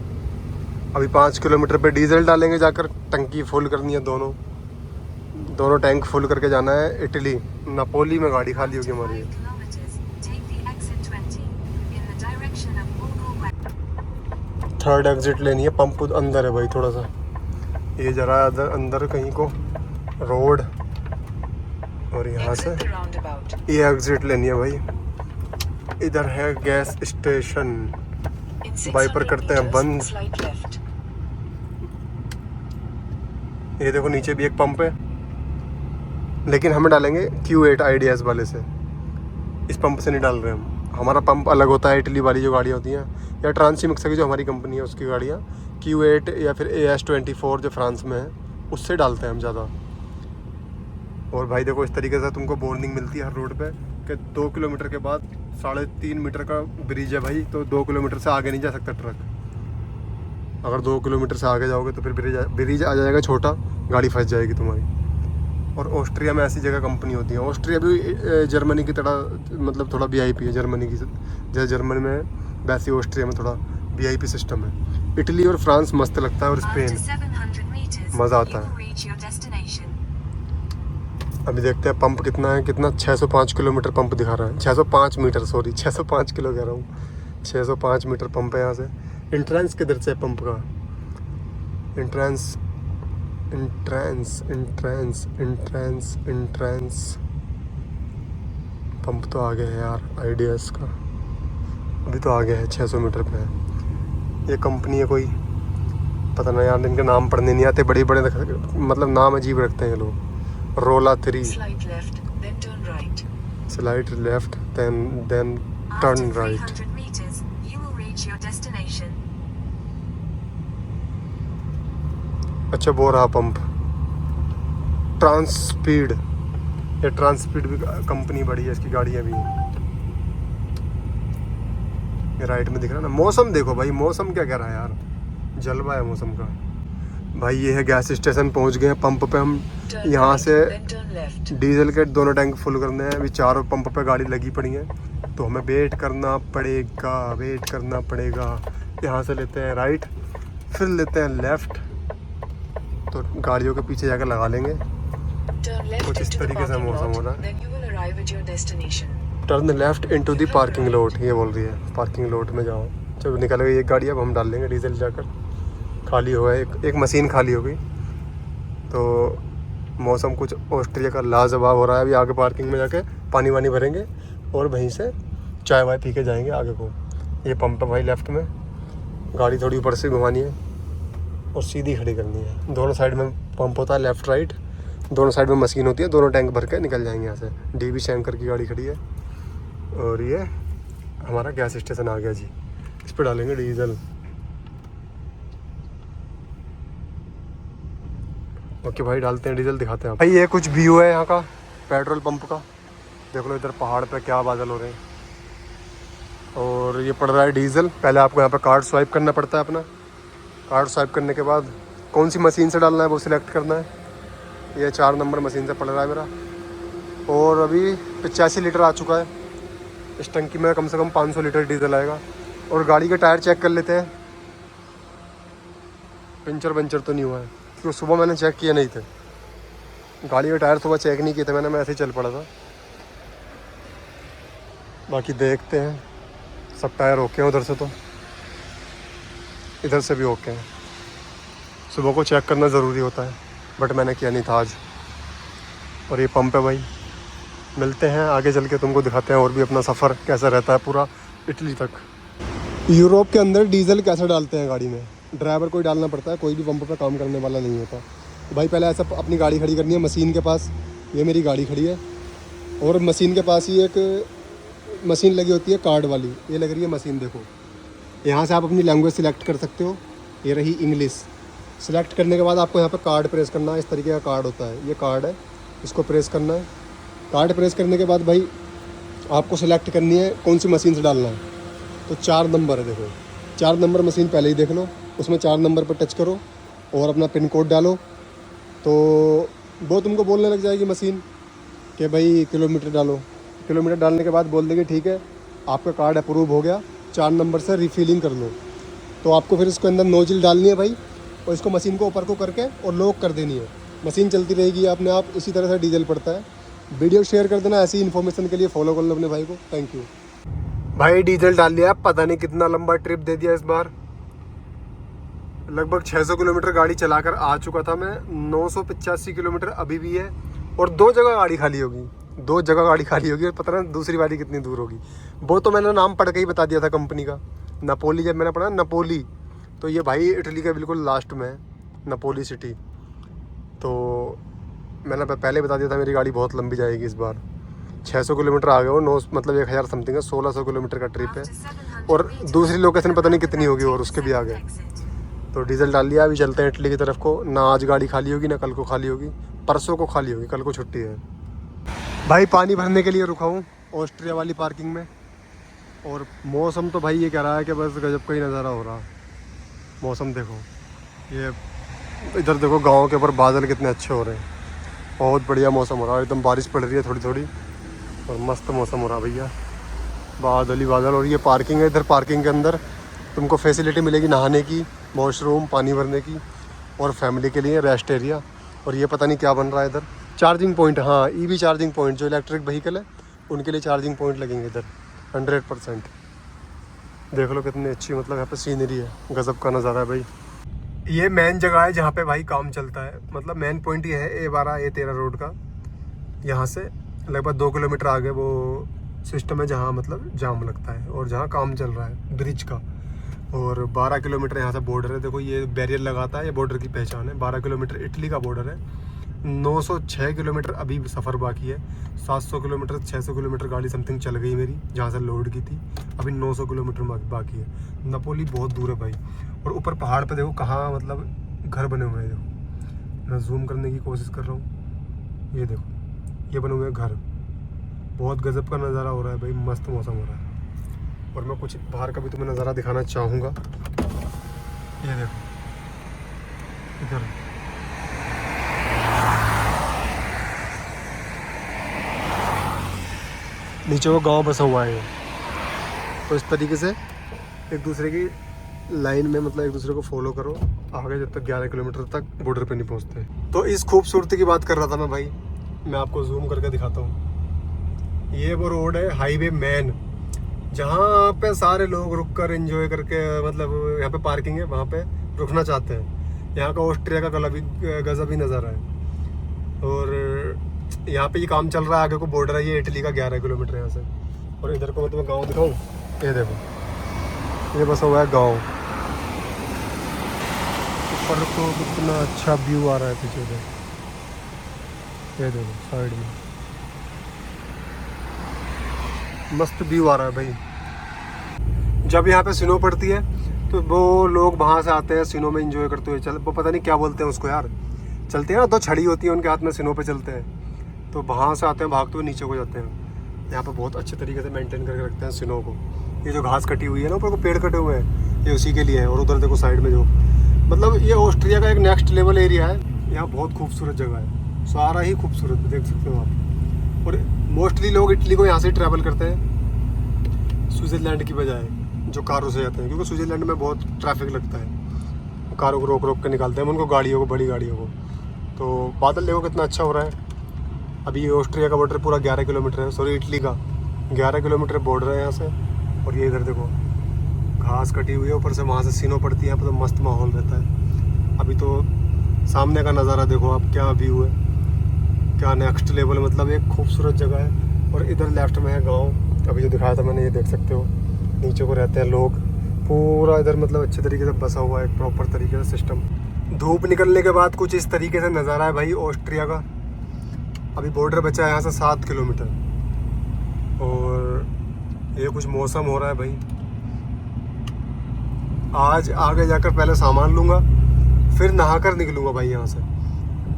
अभी 5 किलोमीटर पे डीजल डालेंगे, जाकर टंकी फुल करनी है, दोनों टैंक फुल करके जाना है इटली। नापोली में गाड़ी खाली होगी हमारी। थर्ड एग्जिट लेनी है, पंप अंदर है भाई थोड़ा सा, ये जरा अंदर कहीं को रोड, और यहाँ से ये एग्जिट लेनी है भाई। इधर है गैस स्टेशन, वाइपर करते हैं बंद। ये देखो नीचे भी एक पंप है, लेकिन हमें डालेंगे Q8 IDS वाले से, इस पंप से नहीं डाल रहे हम। हमारा पंप अलग होता है, इटली वाली जो गाड़ियाँ होती हैं, या ट्रांसिमिक्स की जो हमारी कंपनी है उसकी गाड़ियाँ Q8 या फिर AS24 जो फ्रांस में है, उससे डालते हैं हम ज़्यादा। और भाई देखो इस तरीके से तुमको वार्निंग मिलती है हर रोड पे कि 2 किलोमीटर के बाद 3.5 मीटर का ब्रिज है भाई, तो 2 किलोमीटर से आगे नहीं जा सकता ट्रक। अगर 2 किलोमीटर से आगे जाओगे तो फिर ब्रिज आ जाएगा छोटा, गाड़ी फंस जाएगी तुम्हारी। और ऑस्ट्रिया में ऐसी जगह कंपनी होती है। ऑस्ट्रिया भी जर्मनी की तरह मतलब थोड़ा VIP है, जर्मनी की जैसे जर्मनी में वैसे ऑस्ट्रिया में थोड़ा VIP सिस्टम है। इटली और फ्रांस मस्त लगता है, और स्पेन मज़ा आता है। अभी देखते हैं पंप कितना है, कितना 605 किलोमीटर पंप दिखा रहा है, 605 मीटर, सॉरी 605 किलो कह रहा हूँ, 605 मीटर पंप है यहाँ से। इंट्रेंस किधर से है पंप का? इंट्रेंस पंप तो आगे है यार IDS का, अभी तो आगे है, 600 मीटर पे है। ये कंपनी है कोई, पता नहीं यार, इनके नाम पढ़ने नहीं आते, बड़े बड़े मतलब नाम अजीब रखते हैं ये लोग। रोला 3, slide left then turn right. अच्छा वो रहा पंप, ट्रांसस्पीड, ये ट्रांसस्पीड भी कंपनी बड़ी है, इसकी गाड़ियाँ भी हैं। ये राइट में दिख रहा है ना। मौसम देखो भाई, मौसम क्या कह रहा है यार, जलवा है मौसम का। भाई ये है गैस स्टेशन, पहुंच गए हैं पंप पे हम। यहाँ से डीजल के दोनों टैंक फुल करने हैं। अभी चारों पंप पे गाड़ी लगी पड़ी है, तो हमें वेट करना पड़ेगा। यहाँ से लेते हैं राइट, फिर लेते हैं लेफ़्ट, तो गाड़ियों के पीछे जाकर लगा लेंगे। कुछ इस तरीके से मौसम हो रहा है। Turn left into the parking lot, ये बोल रही है, पार्किंग लॉट में जाओ। जब निकल गई एक गाड़ी, अब हम डाल लेंगे डीजल जाकर। खाली हो गया, एक मशीन खाली हो गई, तो मौसम कुछ ऑस्ट्रिया का लाजवाब हो रहा है। अभी आगे पार्किंग में जाके पानी वानी भरेंगे और वहीं से चाय वाय पी के जाएंगे आगे को। ये पंप है भाई लेफ़्ट में, गाड़ी थोड़ी ऊपर से घुमानी है और सीधी खड़ी करनी है। दोनों साइड में पंप होता है, लेफ़्ट राइट, दोनों साइड में मशीन होती है, दोनों टैंक भर के निकल जाएंगे यहाँ से। DB शैंकर की गाड़ी खड़ी है, और ये हमारा गैस स्टेशन आ गया जी। इस पर डालेंगे डीजल। ओके भाई, डालते हैं डीजल, दिखाते हैं भाई। ये कुछ व्यू है यहाँ का पेट्रोल पंप का, देख लो इधर पहाड़ पे क्या बादल हो रहे हैं। और ये पड़ रहा है डीजल। पहले आपको यहाँ पे कार्ड स्वाइप करना पड़ता है अपना। कार्ड स्वाइप करने के बाद कौन सी मशीन से डालना है वो सिलेक्ट करना है। ये 4 नंबर मशीन से पड़ रहा है मेरा। और अभी 85 लीटर आ चुका है। इस टंकी में कम से कम 500 लीटर डीजल आएगा। और गाड़ी के टायर चेक कर लेते हैं, पंचर तो नहीं हुआ है, क्योंकि सुबह मैंने चेक किए नहीं थे। गाड़ी के टायर सुबह चेक नहीं किए थे मैंने, मैं ऐसे ही चल पड़ा था। बाकी देखते हैं, सब टायर ओके हैं उधर से, तो इधर से भी ओके हैं। सुबह को चेक करना ज़रूरी होता है, बट मैंने किया नहीं था आज। और ये पंप है भाई, मिलते हैं आगे चल के, तुमको दिखाते हैं और भी अपना सफ़र कैसा रहता है पूरा इटली तक। यूरोप के अंदर डीजल कैसे डालते हैं गाड़ी में, ड्राइवर को ही डालना पड़ता है, कोई भी पंप पे काम करने वाला नहीं होता। भाई पहले ऐसा अपनी गाड़ी खड़ी करनी है मशीन के पास। ये मेरी गाड़ी खड़ी है और मशीन के पास ही एक मशीन लगी होती है कार्ड वाली, ये लग रही है मशीन, देखो। यहाँ से आप अपनी लैंग्वेज सिलेक्ट कर सकते हो। ये रही इंग्लिश। सिलेक्ट करने के बाद आपको यहाँ पर कार्ड प्रेस करना है। इस तरीके का कार्ड होता है, ये कार्ड है, इसको प्रेस करना है। कार्ड प्रेस करने के बाद भाई आपको सिलेक्ट करनी है कौन सी मशीन से डालना है। तो 4 नंबर है, देखो 4 नंबर मशीन पहले ही देख लो, उसमें 4 नंबर पर टच करो और अपना पिन कोड डालो, तो वो तुमको बोलने लग जाएगी मशीन कि भाई किलोमीटर डालो। किलोमीटर डालने के बाद बोल देगी ठीक है आपका कार्ड अप्रूव हो गया, 4 नंबर से रिफिलिंग कर लो। तो आपको फिर इसको अंदर नोजल डालनी है भाई, और इसको मशीन को ऊपर को करके और लॉक कर देनी है। मशीन चलती रहेगी अपने आप, इसी तरह से डीजल पड़ता है। वीडियो शेयर कर देना, ऐसी इन्फॉर्मेशन के लिए फॉलो कर लो अपने भाई को। थैंक यू भाई। डीजल डाल लिया, पता नहीं कितना लंबा ट्रिप दे दिया इस बार। लगभग 600 किलोमीटर गाड़ी चलाकर आ चुका था मैं। 985 किलोमीटर अभी भी है, और 2 जगह गाड़ी खाली होगी, 2 जगह गाड़ी खाली होगी, और पता नहीं दूसरी वाली कितनी दूर होगी। वो तो मैंने नाम पढ़ के ही बता दिया था कंपनी का, नपोली। जब मैंने पढ़ा नपोली, तो ये भाई इटली के बिल्कुल लास्ट में है, नपोली सिटी। तो मैंने पहले बता दिया था मेरी गाड़ी बहुत लंबी जाएगी इस बार। 600 किलोमीटर आ गए वो, 9 मतलब 1000 समथिंग है, 1600 किलोमीटर का ट्रिप है, और दूसरी लोकेशन पता नहीं कितनी होगी, और उसके भी आ गए। तो डीजल डाल लिया, अभी चलते हैं इटली की तरफ को। ना आज गाड़ी खाली होगी, ना कल को खाली होगी, परसों को खाली होगी, कल को छुट्टी है। भाई पानी भरने के लिए रुका हूँ ऑस्ट्रिया वाली पार्किंग में, और मौसम तो भाई ये कह रहा है कि बस गजब का ही नज़ारा हो रहा। मौसम देखो, ये इधर देखो गाँव के ऊपर बादल कितने अच्छे हो रहे हैं, बहुत बढ़िया मौसम हो रहा है, एकदम बारिश पड़ रही है थोड़ी थोड़ी, और मस्त मौसम हो रहा भैया, बादल ही बादल। और ये पार्किंग है, इधर पार्किंग के अंदर तुमको फैसिलिटी मिलेगी नहाने की, वॉशरूम, पानी भरने की, और फैमिली के लिए रेस्ट एरिया। और ये पता नहीं क्या बन रहा है इधर, चार्जिंग पॉइंट। हाँ, ईवी चार्जिंग पॉइंट, जो इलेक्ट्रिक व्हीकल है उनके लिए चार्जिंग पॉइंट लगेंगे इधर 100%। देख लो कितनी अच्छी मतलब यहाँ पे सीनरी है, गजब का नज़ारा है भाई। ये मेन जगह है जहाँ पे भाई काम चलता है, मतलब मेन पॉइंट ये है A12 A13 रोड का। यहाँ से लगभग 2 किलोमीटर आगे वो सिस्टम है जहाँ मतलब जाम लगता है, और जहाँ काम चल रहा है ब्रिज का। और 12 किलोमीटर यहाँ से बॉर्डर है, देखो ये बैरियर लगाता है, ये बॉर्डर की पहचान है। 12 किलोमीटर इटली का बॉर्डर है। 906 किलोमीटर अभी सफ़र बाकी है। 700 किलोमीटर 600 किलोमीटर गाड़ी समथिंग चल गई मेरी, जहाँ से लोड की थी। अभी 900 किलोमीटर बाकी है। नपोली बहुत दूर है भाई, और ऊपर पहाड़ पे देखो कहाँ मतलब घर बने हुए हैं। देखो मैं जूम करने की कोशिश कर रहा हूँ, ये देखो ये बने हुए हैं घर। बहुत गजब का नज़ारा हो रहा है भाई, मस्त मौसम हो रहा है। और मैं कुछ बाहर का भी तुम्हें नज़ारा दिखाना चाहूँगा। ये देखो इधर नीचे वो गांव बसा हुआ है। तो इस तरीके से एक दूसरे की लाइन में मतलब एक दूसरे को फॉलो करो आगे, जब तक 11 किलोमीटर तक बॉर्डर पे नहीं पहुंचते। तो इस खूबसूरती की बात कर रहा था मैं भाई, मैं आपको जूम करके दिखाता हूँ। ये वो रोड है हाईवे मेन, जहाँ पे सारे लोग रुक कर एंजॉय करके, मतलब यहाँ पे पार्किंग है, वहाँ पे रुकना चाहते हैं। यहाँ का ऑस्ट्रिया का गजब ही नज़ारा है। और यहाँ पे ये काम चल रहा है, आगे को बॉर्डर है, ये इटली का 11 किलोमीटर यहाँ से। और इधर को मैं तुम्हें गाँव दिखाऊँ, ये देखो ये बसा हुआ है गाँव। ऊपर को कितना अच्छा व्यू आ रहा है पीछे से, ये देखो साइड में मस्त व्यू आ रहा है भाई। जब यहाँ पे स्नो पड़ती है तो वो लोग वहाँ से आते हैं स्नो में एंजॉय करते हुए। चल वो पता नहीं क्या बोलते हैं उसको यार, चलते हैं ना, 2 छड़ी होती है उनके हाथ में, स्नो पे चलते हैं, तो वहाँ से आते हैं भागते हुए नीचे को जाते हैं। यहाँ पे बहुत अच्छे तरीके से मेंटेन करके रखते हैं स्नो को। ये जो घास कटी हुई है ना, ऊपर को पेड़ कटे हुए हैं, ये उसी के लिए है। और उधर देखो साइड में जो मतलब ये ऑस्ट्रिया का एक नेक्स्ट लेवल एरिया है। यहाँ बहुत खूबसूरत जगह है, सारा ही खूबसूरत देख सकते हो आप। और मोस्टली लोग इटली को यहाँ से ट्रैवल करते हैं स्विट्ज़रलैंड की बजाय, जो कारों से जाते हैं, क्योंकि स्विट्ज़रलैंड में बहुत ट्रैफिक लगता है, कारों को रोक रोक के निकालते हैं उनको, गाड़ियों को, बड़ी गाड़ियों को। तो बादल देखो कितना अच्छा हो रहा है। अभी ऑस्ट्रिया का बॉर्डर पूरा 11 किलोमीटर है, सॉरी इटली का 11 किलोमीटर बॉर्डर है यहाँ से। और ये इधर देखो घास कटी हुई है, ऊपर से वहाँ से स्नो पड़ती है, यहाँ पर तो मस्त माहौल रहता है। अभी तो सामने का नज़ारा देखो आप, क्या व्यू है, क्या नेक्स्ट लेवल, मतलब एक खूबसूरत जगह है। और इधर लेफ्ट में है गांव, अभी जो दिखाया था मैंने, ये देख सकते हो नीचे को रहते हैं लोग। पूरा इधर मतलब अच्छे तरीके से बसा हुआ है, प्रॉपर तरीके से सिस्टम। धूप निकलने के बाद कुछ इस तरीके से नज़ारा है भाई ऑस्ट्रिया का। अभी बॉर्डर बचा है यहाँ से 7 किलोमीटर, और ये कुछ मौसम हो रहा है भाई। आज आगे जाकर पहले सामान लूँगा, फिर नहाकर निकलूँगा भाई यहाँ से,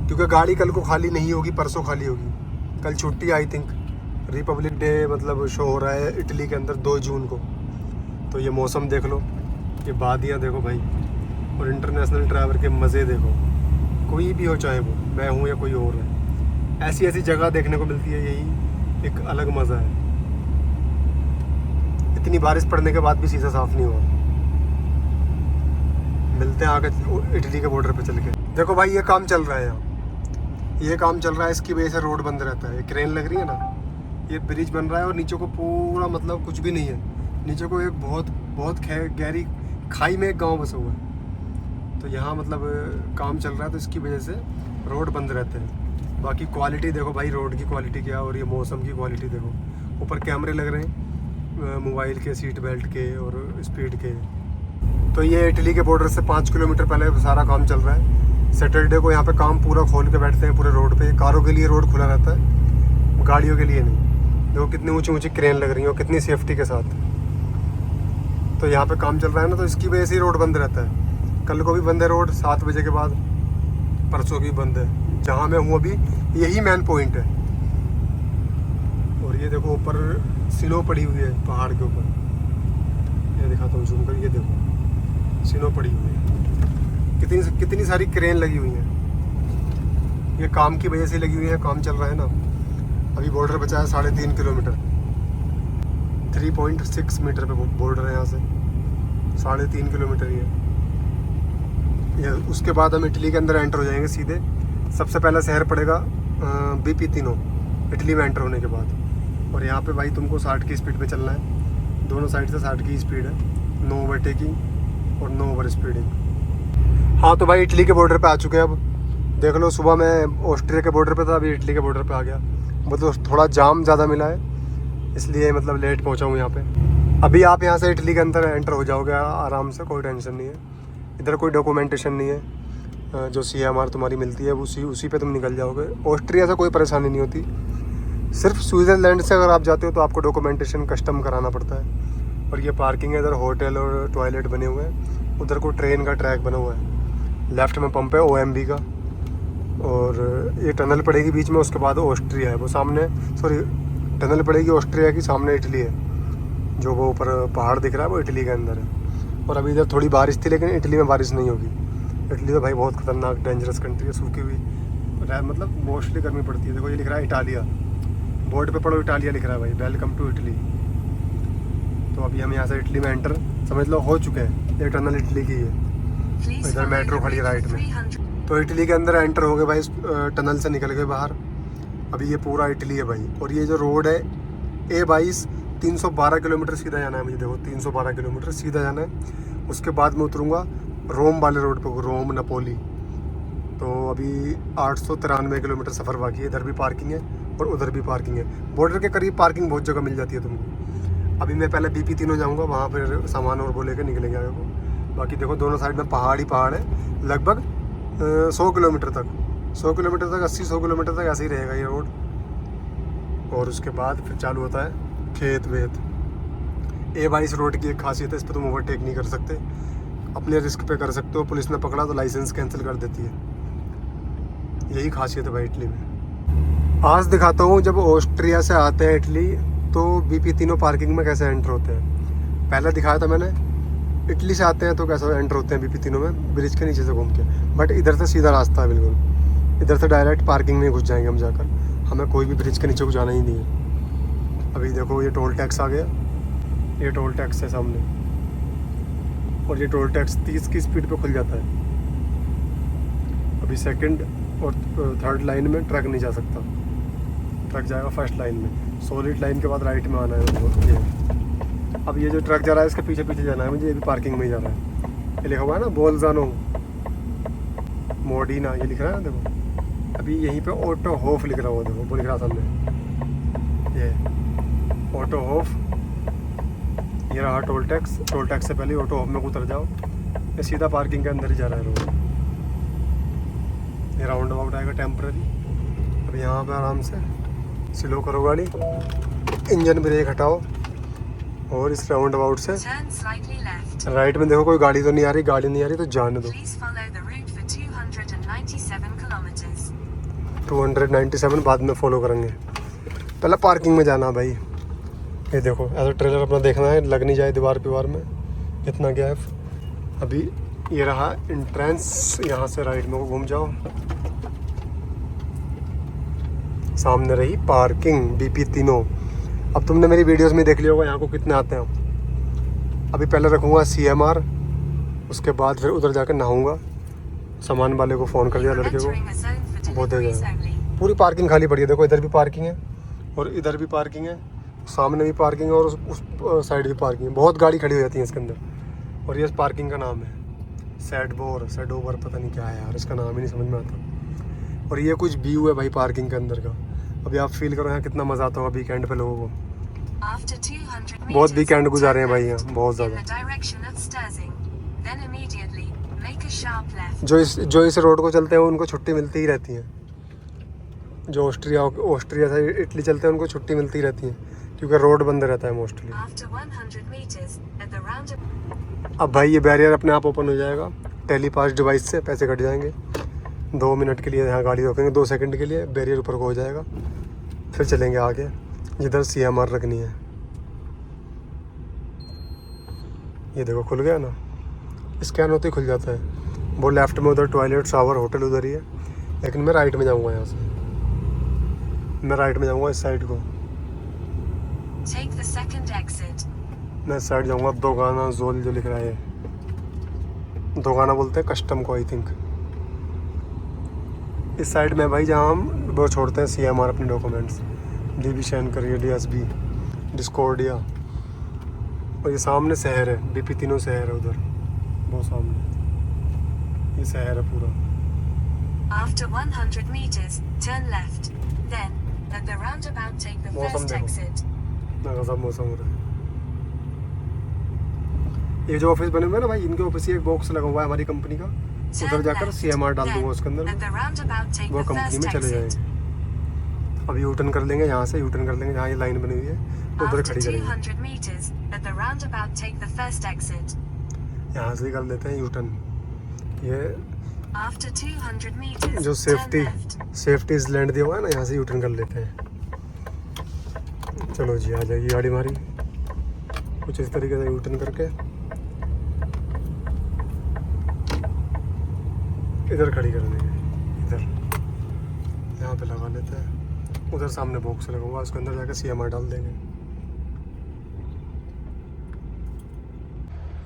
क्योंकि गाड़ी कल को खाली नहीं होगी, परसों खाली होगी। कल छुट्टी आई थिंक, रिपब्लिक डे मतलब शो हो रहा है इटली के अंदर 2 जून को। तो ये मौसम देख लो, ये वादियाँ देखो भाई, और इंटरनेशनल ट्रैवल के मज़े देखो। कोई भी हो, चाहे वो मैं हूँ या कोई और है, ऐसी ऐसी जगह देखने को मिलती है, यही एक अलग मज़ा है। इतनी बारिश पड़ने के बाद भी शीशा साफ़ नहीं हुआ, मिलते हैं आगे इटली के बॉर्डर पे चल के। देखो भाई ये काम चल रहा है यहाँ, ये काम चल रहा है, इसकी वजह से रोड बंद रहता है। क्रेन लग रही है ना, ये ब्रिज बन रहा है और नीचे को पूरा मतलब कुछ भी नहीं है, नीचे को एक बहुत गहरी खाई में एक गांव बसा हुआ है। तो यहाँ मतलब काम चल रहा है, तो इसकी वजह से रोड बंद रहते हैं। बाकी क्वालिटी देखो भाई, रोड की क्वालिटी क्या, और ये मौसम की क्वालिटी देखो। ऊपर कैमरे लग रहे हैं मोबाइल के, सीट बेल्ट के और स्पीड के। तो ये इटली के बॉर्डर से 5 किलोमीटर पहले सारा काम चल रहा है। सैटरडे को यहाँ पे काम पूरा खोल के बैठते हैं पूरे रोड पे। कारों के लिए रोड खुला रहता है, गाड़ियों के लिए नहीं। देखो कितनी ऊंची ऊंची क्रेन लग रही है और कितनी सेफ्टी के साथ। तो यहाँ पे काम चल रहा है ना, तो इसकी वजह से ही रोड बंद रहता है। कल को भी बंद है रोड 7 बजे के बाद, परसों भी बंद है। जहाँ मैं हूँ अभी यही मेन पॉइंट है। और ये देखो ऊपर स्नो पड़ी हुई है पहाड़ के ऊपर, ये दिखाता हूँ जूम कर, ये देखो स्नो पड़ी हुई है। कितनी सारी क्रेन लगी हुई हैं, ये काम की वजह से लगी हुई है। काम चल रहा है ना। अभी बॉर्डर बचा है 3.5 किलोमीटर, 3.6 मीटर पे बॉर्डर है यहाँ से, 3.5 किलोमीटर ही है ये। उसके बाद हम इटली के अंदर एंटर हो जाएंगे सीधे। सबसे पहला शहर पड़ेगा बीपीतिनो, इटली में एंटर होने के बाद। और यहाँ पे भाई तुमको 60 की स्पीड पे चलना है, दोनों साइड से 60 की स्पीड है, नो ओवरटेकिंग और नो ओवर स्पीडिंग। हाँ तो भाई इटली के बॉर्डर पे आ चुके हैं अब। देख लो सुबह मैं ऑस्ट्रिया के बॉर्डर पे था, अभी इटली के बॉर्डर पे आ गया। मतलब थोड़ा जाम ज़्यादा मिला है, इसलिए मतलब लेट पहुँचा हूँ यहाँ पे। अभी आप यहाँ से इटली के अंदर एंटर हो जाओगे आराम से, कोई टेंशन नहीं है। इधर कोई डॉक्यूमेंटेशन नहीं है, जो CMR तुम्हारी मिलती है उसी पे तुम निकल जाओगे। ऑस्ट्रिया से कोई परेशानी नहीं होती। सिर्फ स्विट्ज़रलैंड से अगर आप जाते हो तो आपको डॉक्यूमेंटेशन कस्टम कराना पड़ता है। और ये पार्किंग है, इधर होटल और टॉयलेट बने हुए हैं। उधर को ट्रेन का ट्रैक बना हुआ है, लेफ्ट में पंप है OMV का। और ये टनल पड़ेगी बीच में, उसके बाद ऑस्ट्रिया है वो सामने, सॉरी टनल पड़ेगी ऑस्ट्रिया की, सामने इटली है। जो वो ऊपर पहाड़ दिख रहा है वो इटली के अंदर है। और अभी इधर थोड़ी बारिश थी, लेकिन इटली में बारिश नहीं होगी। इटली तो भाई बहुत खतरनाक डेंजरस कंट्री है, सूखी हुई, मतलब मोस्टली गर्मी पड़ती है। देखो ये लिख रहा है इटालिया, बोर्ड पे पढ़ो इटालिया लिख रहा है भाई, वेलकम टू इटली। तो अभी हम यहाँ से इटली में एंटर समझ लो हो चुके हैं। ये टनल इटली की है, इधर मेट्रो खड़ी है राइट में। तो इटली के अंदर एंटर हो गए भाई, टनल से निकल गए बाहर। अभी ये पूरा इटली है भाई। और ये जो रोड है A22, 312 किलोमीटर सीधा जाना है मुझे। देखो 312 किलोमीटर सीधा जाना है। उसके बाद मैं उतरूँगा रोम वाले रोड पे, रोम नपोली। तो अभी 893 किलोमीटर सफ़र बाकी है। इधर भी पार्किंग है और उधर भी पार्किंग है। बॉर्डर के करीब पार्किंग बहुत जगह मिल जाती है तुमको। अभी मैं पहले बीपीतिनो जाऊँगा, वहाँ पर सामान और वो लेकर निकलेंगे आगे को। बाकी देखो दोनों साइड में पहाड़ ही पहाड़ है, लगभग 100 किलोमीटर तक, 100 किलोमीटर तक, 80-100 किलोमीटर तक ऐसे ही रहेगा ये रोड। और उसके बाद फिर चालू होता है खेत वेत। A22 रोड की एक खासियत है, इस पर तुम ओवरटेक नहीं कर सकते, अपने रिस्क पे कर सकते हो। पुलिस ने पकड़ा तो लाइसेंस कैंसिल कर देती है, यही खासियत है भाई इटली में। आज दिखाता हूँ जब ऑस्ट्रिया से आते हैं इटली तो बीपीतिनो पार्किंग में कैसे एंटर होते हैं। पहले दिखाया था मैंने, इटली से आते हैं तो कैसे एंटर होते हैं बीपीतिनो में, ब्रिज के नीचे से घूम के। बट इधर से सीधा रास्ता है बिल्कुल, इधर से डायरेक्ट पार्किंग में घुस जाएंगे हम जाकर। हमें कोई भी ब्रिज के नीचे को जाना ही नहीं है। अभी देखो ये टोल टैक्स आ गया, ये टोल टैक्स है सामने। और ये टोल टैक्स 30 की स्पीड पे खुल जाता है। अभी सेकंड और थर्ड लाइन में ट्रक नहीं जा सकता, ट्रक जाएगा फर्स्ट लाइन में। सॉलिड लाइन के बाद राइट में आना है ये। अब ये जो ट्रक जा रहा है इसके पीछे पीछे जाना है मुझे, ये भी पार्किंग में ही जा रहा है। ये लिखा हुआ है ना बोल्जानो मोडिना, ये लिख रहा है ना देखो। अभी यहीं पे ऑटो होफ लिख रहा हुआ, देखो वो लिख रहा सामने, ये ऑटो होफ। ये रहा टोल टैक्स, टोल टैक्स से पहले ऑटो होफ में उतर जाओ, ये सीधा पार्किंग के अंदर ही जा रहा है रोड। ये राउंड अबाउट आएगा टेम्पररी। अब यहाँ पे आराम से स्लो करो गाड़ी, इंजन ब्रेक हटाओ और इस राउंड अबाउट से राइट में देखो कोई गाड़ी तो नहीं आ रही, गाड़ी नहीं आ रही तो जाने दो। 297 बाद में फॉलो करेंगे, पहले पार्किंग में जाना भाई। ये देखो ऐसा ट्रेलर अपना देखना है, लग नहीं जाए दीवार पे में, इतना गैप। अभी ये रहा एंट्रेंस, यहाँ से राइट में घूम जाओ, सामने रही पार्किंग बीपीतिनो। अब तुमने मेरी वीडियोस में देख लिया होगा यहाँ को कितने आते हैं। अभी पहले रखूँगा CMR उसके बाद फिर उधर जाकर नहाऊंगा। सामान वाले को फ़ोन कर दिया, लड़के को, वो दे जाएगा। पूरी पार्किंग खाली पड़ी है, देखो इधर भी पार्किंग है और इधर भी पार्किंग है, सामने भी पार्किंग है और उस साइड भी पार्किंग है। बहुत गाड़ी खड़ी हो जाती है इसके अंदर। और ये इस पार्किंग का नाम है सैडोवर, पता नहीं क्या है यार, इसका नाम ही नहीं समझ में आता। और ये कुछ व्यू है भाई पार्किंग के अंदर का। अभी आप फील करो यहाँ कितना मज़ा आता होगा वीकेंड पे लोगों को। बहुत वीकेंड गुजारे हैं भाई यहाँ, बहुत ज़्यादा। जो इस रोड को चलते हैं उनको छुट्टी मिलती ही रहती है। जो ऑस्ट्रिया से इटली चलते हैं उनको छुट्टी मिलती रहती है, क्योंकि रोड बंद रहता है मोस्टली। अब भाई ये बैरियर अपने आप ओपन हो जाएगा टेलीपास डिवाइस से, पैसे कट जाएंगे। 2 मिनट के लिए यहाँ गाड़ी रोकेंगे, 2 सेकंड के लिए, बैरियर ऊपर को हो जाएगा। फिर चलेंगे आगे जिधर CMR रखनी है। ये देखो खुल गया ना, स्कैन होते ही खुल जाता है। वो लेफ्ट में उधर टॉयलेट, शावर, होटल उधर ही है। लेकिन मैं राइट में जाऊँगा, यहाँ से मैं राइट में जाऊँगा, इस साइड को। मैं इस साइड जाऊँगा। दोगाना जोल जो लिख रहा है, दोगाना बोलते हैं कस्टम को, आई थिंक। इस साइड में भाई जहाँ हम वो छोड़ते हैं CMR अपने डॉक्यूमेंट्स, DB शैनकर, DSB, डिस्कॉर्डिया। और ये सामने शहर है, BP तीनों शहर है उधर, वो सामने ये शहर है पूरा। After 100 meters, turn left. Then, at the roundabout, take the first exit. सब मौसम हो रहा है। ये जो ऑफिस बने हुए हैं ना भाई, इनके ऑफिस ही एक बॉक्स लगा हुआ है हमारी कंपनी का। उधर जाकर CMR डाल दूंगा उसके अंदर, वो कंपनी में चले जाएंगे। अब यूटर्न कर लेंगे, यहाँ से यूटर्न कर लेंगे, जहाँ ये लाइन बनी हुई है उधर खड़ी करेंगे। यहाँ से कर लेते हैं यूटर्न। ये जो सेफ्टी लैंड दिया हुआ है ना, यहाँ से यूटर्न कर लेते हैं। चलो जी, आ जाएगी गाड़ी हमारी कुछ इस तरीके से यूटर्न करके इधर खड़ी कर देंगे। इधर यहाँ पे लगा लेते हैं, उधर सामने बॉक्स लगा हुआ, उसके अंदर जाकर CMR डाल देंगे।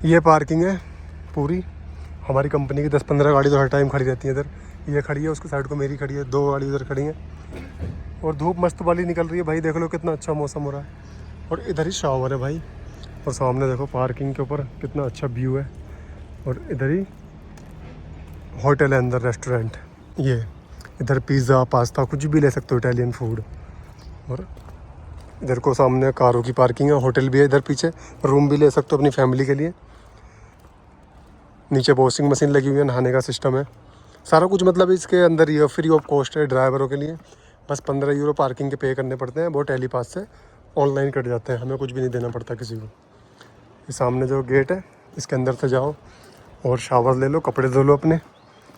ये पार्किंग है पूरी हमारी कंपनी की। 10-15 गाड़ी तो हर टाइम खड़ी रहती है इधर। ये खड़ी है, उसके साइड को मेरी खड़ी है, 2 गाड़ी उधर खड़ी हैं। और धूप मस्त वाली निकल रही है भाई, देख लो कितना अच्छा मौसम हो रहा है। और इधर ही शावर है भाई, और सामने देखो पार्किंग के ऊपर कितना अच्छा व्यू है। और इधर ही होटल है अंदर, रेस्टोरेंट। ये इधर पिज़्ज़ा, पास्ता कुछ भी ले सकते हो, इटालियन फूड। और इधर को सामने कारों की पार्किंग है, होटल भी है इधर पीछे, रूम भी ले सकते हो अपनी फैमिली के लिए। नीचे वॉशिंग मशीन लगी हुई है, नहाने का सिस्टम है, सारा कुछ मतलब इसके अंदर ही फ्री ऑफ कॉस्ट है ड्राइवरों के लिए। बस 15 यूरो पार्किंग के पे करने पड़ते हैं, वो टेलीपास से ऑनलाइन कट जाते हैं, हमें कुछ भी नहीं देना पड़ता किसी को। ये सामने जो गेट है इसके अंदर से जाओ और शावर ले लो, कपड़े धो लो अपने,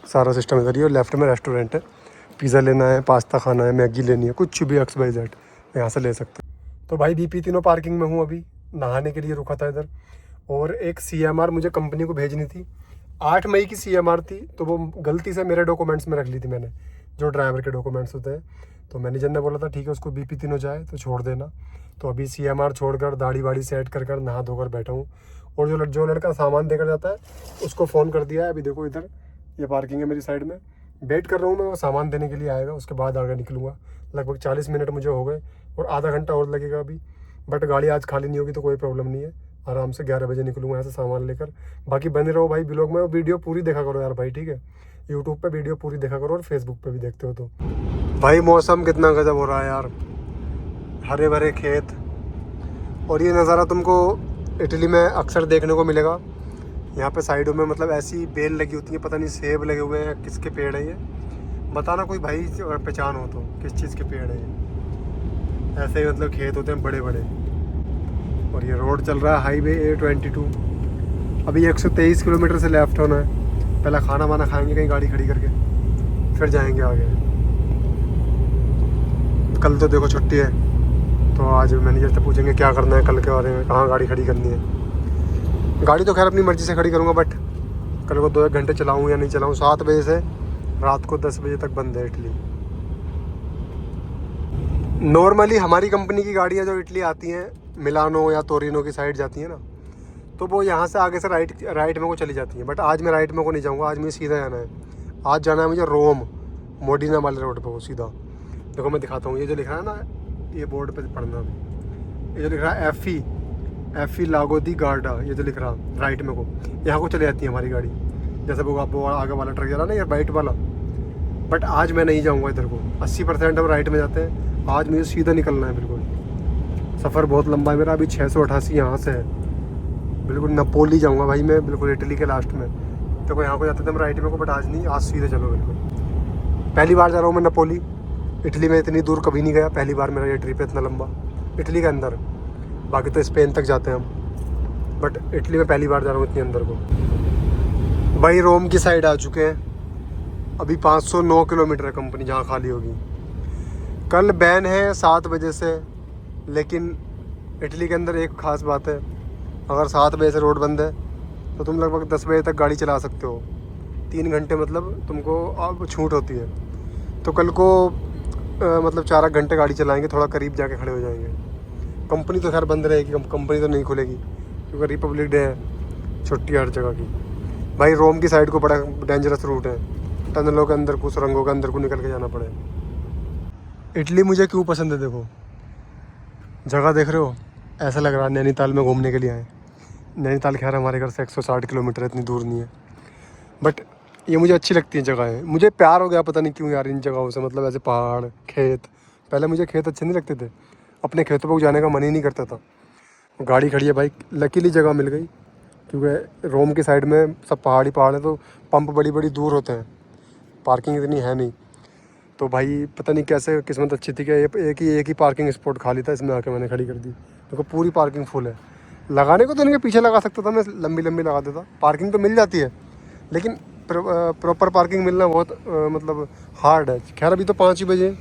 सारा सिस्टम इधर ही। और लेफ्ट में रेस्टोरेंट है, पिज़्ज़ा लेना है, पास्ता खाना है, मैगी लेनी है, कुछ भी XYZ यहाँ से ले सकते हो। तो भाई BP तीनों पार्किंग में हूँ, अभी नहाने के लिए रुका था इधर। और एक CMR मुझे कंपनी को भेजनी थी, 8 मई की CMR थी, तो वो गलती से मेरे डॉक्यूमेंट्स में रख ली थी मैंने, जो ड्राइवर के डॉक्यूमेंट्स होते हैं। तो मैनेजर ने बोला था ठीक है उसको BP तीनों जाए तो छोड़ देना। तो अभी CMR छोड़कर दाढ़ी वाड़ी सेट कर नहा धोकर बैठा हूँ। और जो लड़का सामान देकर जाता है उसको फ़ोन कर दिया है। अभी देखो इधर ये पार्किंग है मेरी साइड में, वेट कर रहा हूँ मैं, वो सामान देने के लिए आएगा, उसके बाद आगे निकलूँगा। लगभग 40 मिनट मुझे हो गए और आधा घंटा और लगेगा अभी। बट गाड़ी आज खाली नहीं होगी तो कोई प्रॉब्लम नहीं है, आराम से 11 बजे निकलूँगा यहाँ से सामान लेकर। बाकी बने रहो भाई ब्लॉग में, वो वीडियो पूरी देखा करो यार भाई, ठीक है। यूट्यूब पे वीडियो पूरी देखा करो और फेसबुक पे भी देखते हो तो। भाई मौसम कितना गजब हो रहा है यार, हरे भरे खेत। और ये नज़ारा तुमको इटली में अक्सर देखने को मिलेगा। यहाँ पे साइडों में मतलब ऐसी बेल लगी होती है, पता नहीं सेब लगे हुए हैं, किसके पेड़ है ये, बताना कोई भाई अगर पहचान हो तो किस चीज़ के पेड़ है ये। ऐसे ही मतलब खेत होते हैं बड़े बड़े। और ये रोड चल रहा है हाईवे A22। अभी 123 किलोमीटर से लेफ्ट होना है। पहला खाना वाना खाएंगे कहीं गाड़ी खड़ी करके, फिर जाएंगे आगे। कल तो देखो छुट्टी है, तो आज मैनेजर से पूछेंगे क्या करना है कल के बारे में, कहाँ गाड़ी खड़ी करनी है। गाड़ी तो खैर अपनी मर्ज़ी से खड़ी करूँगा, बट कल को 2-1 घंटे चलाऊँ या नहीं चलाऊँ। 7 बजे से रात को 10 बजे तक बंद है इटली। नॉर्मली हमारी कंपनी की गाड़ियाँ जो इटली आती हैं, मिलानो या तोरिनो की साइड जाती हैं ना, तो वो यहाँ से आगे से राइट में को चली जाती है। बट आज मैं राइट में को नहीं जाऊँगा, आज मुझे सीधा जाना है। आज जाना है मुझे रोम, मोडिना वाले रोड पर वो सीधा। देखो मैं दिखाता हूँ, ये जो लिख रहा है ना, ये बोर्ड पे पढ़ना, ये जो लिख रहा है एफ ई लागो दी गार्डा, ये जो लिख रहा है राइट में को, यहाँ को चले जाती है हमारी गाड़ी। जैसे वो आपको आगे वाला ट्रक जा रहा है ना, ये राइट वाला। बट आज मैं नहीं जाऊँगा इधर को, 80% हम राइट में जाते हैं। आज मुझे सीधा निकलना है बिल्कुल। सफ़र बहुत लंबा है मेरा, अभी 688 यहाँ से है। बिल्कुल नपोली जाऊँगा भाई मैं, बिल्कुल इटली के लास्ट में। तो यहाँ को जाते थे हम राइट में को, बट आज नहीं, आज सीधे चलो बिल्कुल। पहली बार जा रहा हूँ मैं नपोली। इटली में इतनी दूर कभी नहीं गया, पहली बार मेरा ये ट्रिप है इतना लंबा इटली के अंदर। बाकी तो स्पेन तक जाते हैं हम, बट इटली में पहली बार जा रहा हूँ इतनी अंदर को। भाई रोम की साइड आ चुके हैं। अभी 509 किलोमीटर है कंपनी जहाँ खाली होगी। कल बैन है 7 बजे से, लेकिन इटली के अंदर एक ख़ास बात है, अगर 7 बजे से रोड बंद है तो तुम लगभग 10 बजे तक गाड़ी चला सकते हो। 3 घंटे मतलब तुमको अब छूट होती है। तो कल को मतलब 4 घंटे गाड़ी चलाएंगे, थोड़ा करीब जाके खड़े हो जाएंगे। कंपनी तो खैर बंद रहेगी, कंपनी तो नहीं खुलेगी क्योंकि रिपब्लिक डे है, छुट्टी हर जगह की। भाई रोम की साइड को बड़ा डेंजरस रूट है, टनलों के अंदर को, सुरंगों के अंदर को निकल के जाना पड़े। इटली मुझे क्यों पसंद है, देखो जगह देख रहे हो, ऐसा लग रहा है नैनीताल में घूमने के लिए आए। नैनीताल खैर हमारे घर से 160 किलोमीटर, इतनी दूर नहीं है, बट ये मुझे अच्छी लगती है जगह है। मुझे प्यार हो गया पता नहीं क्यों यार इन जगहों से, मतलब ऐसे पहाड़, खेत। पहले मुझे खेत अच्छे नहीं लगते थे, अपने खेतों पर जाने का मन ही नहीं करता था। गाड़ी खड़ी है भाई, लकीली जगह मिल गई, क्योंकि रोम की साइड में सब पहाड़ी पहाड़ है, तो पंप बड़ी बड़ी दूर होते हैं, पार्किंग इतनी है नहीं। तो भाई पता नहीं कैसे किस्मत अच्छी थी कि एक ही पार्किंग स्पॉट खाली था, इसमें आके मैंने खड़ी कर दी। देखो पूरी पार्किंग फुल है। लगाने को तो इनके पीछे लगा सकता था मैं, लंबी लंबी लगा देता, पार्किंग तो मिल जाती है, लेकिन प्रॉपर पार्किंग मिलना बहुत मतलब हार्ड है। खैर अभी तो 5 ही बजे,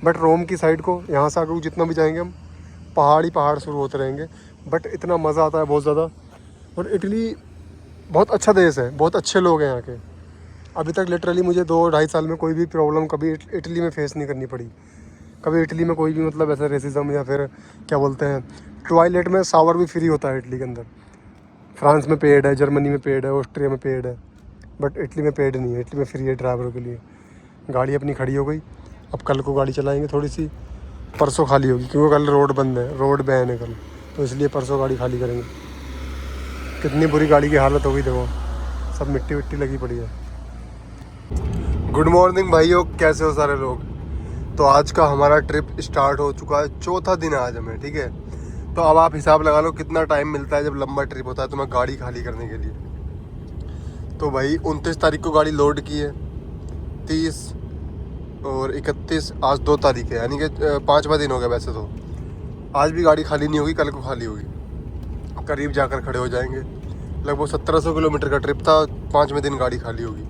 बट रोम की साइड को यहाँ से आगे जितना भी जाएंगे हम, पहाड़ शुरू होते रहेंगे। बट इतना मज़ा आता है बहुत ज़्यादा। और इटली बहुत अच्छा देश है, बहुत अच्छे लोग हैं यहाँ के। अभी तक लिटरली मुझे 2-2.5 साल में कोई भी प्रॉब्लम कभी इटली में फेस नहीं करनी पड़ी। कभी इटली में कोई भी मतलब ऐसा रेसिज्म या फिर क्या बोलते हैं, टॉयलेट में शावर भी फ्री होता है इटली के अंदर। फ्रांस में पेड है, जर्मनी में पेड है, ऑस्ट्रिया में पेड है, बट इटली में पेड नहीं है। इटली में फ्री है ड्राइवरों के लिए। गाड़ी अपनी खड़ी हो गई, अब कल को गाड़ी चलाएंगे थोड़ी सी, परसों खाली होगी क्योंकि कल रोड बंद है, रोड बैन है कल, तो इसलिए परसों गाड़ी खाली करेंगे। कितनी बुरी गाड़ी की हालत हो गई देखो, सब मिट्टी विट्टी लगी पड़ी है। गुड मॉर्निंग भाइयों, कैसे हो सारे लोग। तो आज का हमारा ट्रिप स्टार्ट हो चुका है, चौथा दिन है आज हमें, ठीक है। तो अब आप हिसाब लगा लो कितना टाइम मिलता है जब लंबा ट्रिप होता है तुम्हें गाड़ी खाली करने के लिए। तो भाई 29 तारीख को गाड़ी लोड की है, 30 और 31, आज 2 तारीख है, यानी कि 5वां दिन हो गया। वैसे तो आज भी गाड़ी खाली नहीं होगी, कल को खाली होगी, करीब जाकर खड़े हो जाएंगे। लगभग 1700 किलोमीटर का ट्रिप था, 5वें दिन गाड़ी खाली होगी।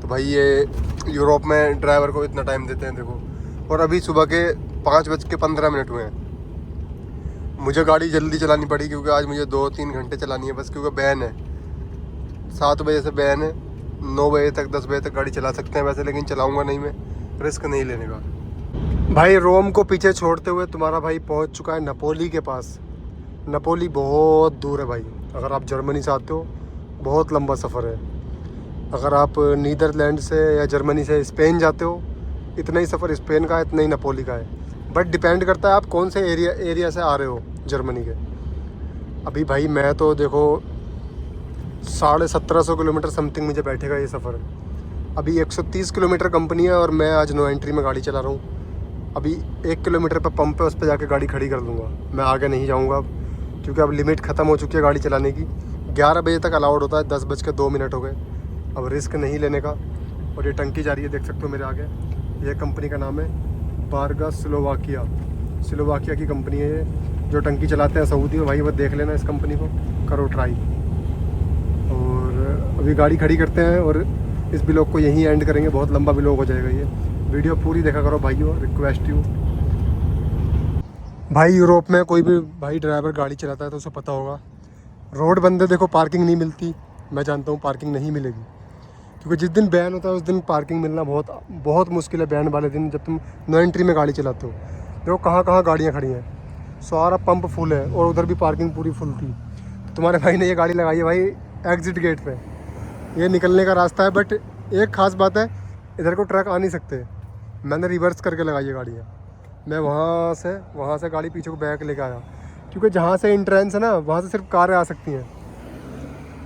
तो भाई ये यूरोप में ड्राइवर को इतना टाइम देते हैं देखो। और अभी सुबह के 5:15 हुए हैं। मुझे गाड़ी जल्दी चलानी पड़ी क्योंकि आज मुझे 2-3 घंटे चलानी है बस, क्योंकि बैन है, 7 बजे से बैन है। 9 बजे तक 10 बजे तक गाड़ी चला सकते हैं वैसे, लेकिन चलाऊंगा नहीं मैं, रिस्क नहीं लेने का। भाई रोम को पीछे छोड़ते हुए तुम्हारा भाई पहुंच चुका है नपोली के पास। नपोली बहुत दूर है भाई, अगर आप जर्मनी से आते हो बहुत लंबा सफ़र है। अगर आप नीदरलैंड से या जर्मनी से स्पेन जाते हो, इतना ही सफ़र स्पेन का है, इतना ही नपोली का है। बट डिपेंड करता है आप कौन से एरिया से आ रहे हो जर्मनी के। अभी भाई मैं तो देखो 1750 किलोमीटर समथिंग मुझे बैठेगा ये सफ़र। अभी 130 किलोमीटर कंपनी है और मैं आज नो एंट्री में गाड़ी चला रहा हूँ। अभी 1 किलोमीटर पर पंप है, उस पर जाके गाड़ी खड़ी कर दूँगा। मैं आगे नहीं जाऊँगा क्योंकि अब लिमिट ख़त्म हो चुकी है गाड़ी चलाने की। 11 बजे तक अलाउड होता है, 10:02 हो गए। अब रिस्क नहीं लेने का। और ये टंकी जा रही है, देख सकते हो मेरे आगे। ये कंपनी का नाम है बारगा स्लोवाकिया की कंपनी है ये, जो टंकी चलाते हैं सऊदी में। भाई वो देख लेना, इस कंपनी को करो ट्राई। और अभी गाड़ी खड़ी करते हैं और इस ब्लॉग को यहीं एंड करेंगे, बहुत लंबा ब्लॉग हो जाएगा ये। वीडियो पूरी देखा करो भाइयों, रिक्वेस्ट यू। भाई यूरोप में कोई भी भाई ड्राइवर गाड़ी चलाता है तो उसे पता होगा, रोड बंद है, देखो पार्किंग नहीं मिलती। मैं जानता हूँ पार्किंग नहीं मिलेगी क्योंकि जिस दिन बैन होता है उस दिन पार्किंग मिलना बहुत मुश्किल है। बैन वाले दिन जब तुम नो एंट्री में गाड़ी चलाते हो, देखो कहाँ कहाँ गाड़ियाँ खड़ी हैं, सारा पंप फुल है और उधर भी पार्किंग पूरी फुल थी। तुम्हारे भाई ने ये गाड़ी लगाई है भाई एग्जिट गेट पे, ये निकलने का रास्ता है। बट एक ख़ास बात है, इधर को ट्रक आ नहीं सकते। मैंने रिवर्स करके लगाई है गाड़ी है। मैं वहाँ से गाड़ी पीछे को बैक लेके आया, क्योंकि जहाँ से एंट्रेंस है ना वहाँ से सिर्फ कारें आ सकती हैं।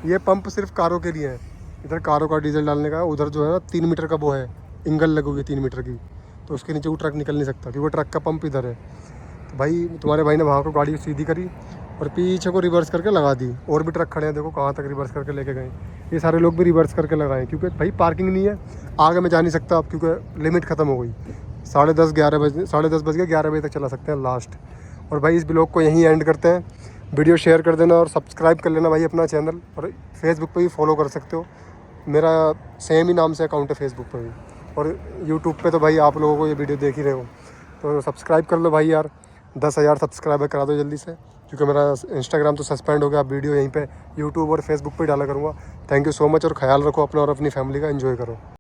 ये पंप सिर्फ कारों के लिए है। इधर कारों का डीजल डालने का, उधर जो है ना 3 मीटर का वो है, इंगल लगी हुई है 3 मीटर की, तो उसके नीचे वो ट्रक निकल नहीं सकता, क्योंकि ट्रक का पंप इधर है। तो भाई तुम्हारे भाई ने वहाँ को गाड़ी सीधी करी और पीछे को रिवर्स करके लगा दी। और भी ट्रक खड़े हैं, देखो कहाँ तक रिवर्स करके लेके गए। ये सारे लोग भी रिवर्स करके लगाए, क्योंकि भाई पार्किंग नहीं है, आगे में जा नहीं सकता अब, क्योंकि लिमिट ख़त्म हो गई। 10:30 बज गए, 11 बजे तक चला सकते हैं लास्ट। और भाई इस ब्लॉग को यहीं एंड करते हैं। वीडियो शेयर कर देना और सब्सक्राइब कर लेना भाई अपना चैनल, और फेसबुक पे भी फॉलो कर सकते हो, मेरा सेम ही नाम से अकाउंट है फेसबुक पे भी। और यूट्यूब पे तो भाई आप लोगों को ये वीडियो देख ही रहे हो, तो सब्सक्राइब कर लो भाई यार। 10,000 सब्सक्राइबर करा दो जल्दी से, क्योंकि मेरा इंस्टाग्राम तो सस्पेंड हो गया। वीडियो यहीं पे यूट्यूब और फेसबुक पे डाला करूँगा। थैंक यू सो मच, और ख्याल रखो अपना और अपनी फैमिली का, एंजॉय करो।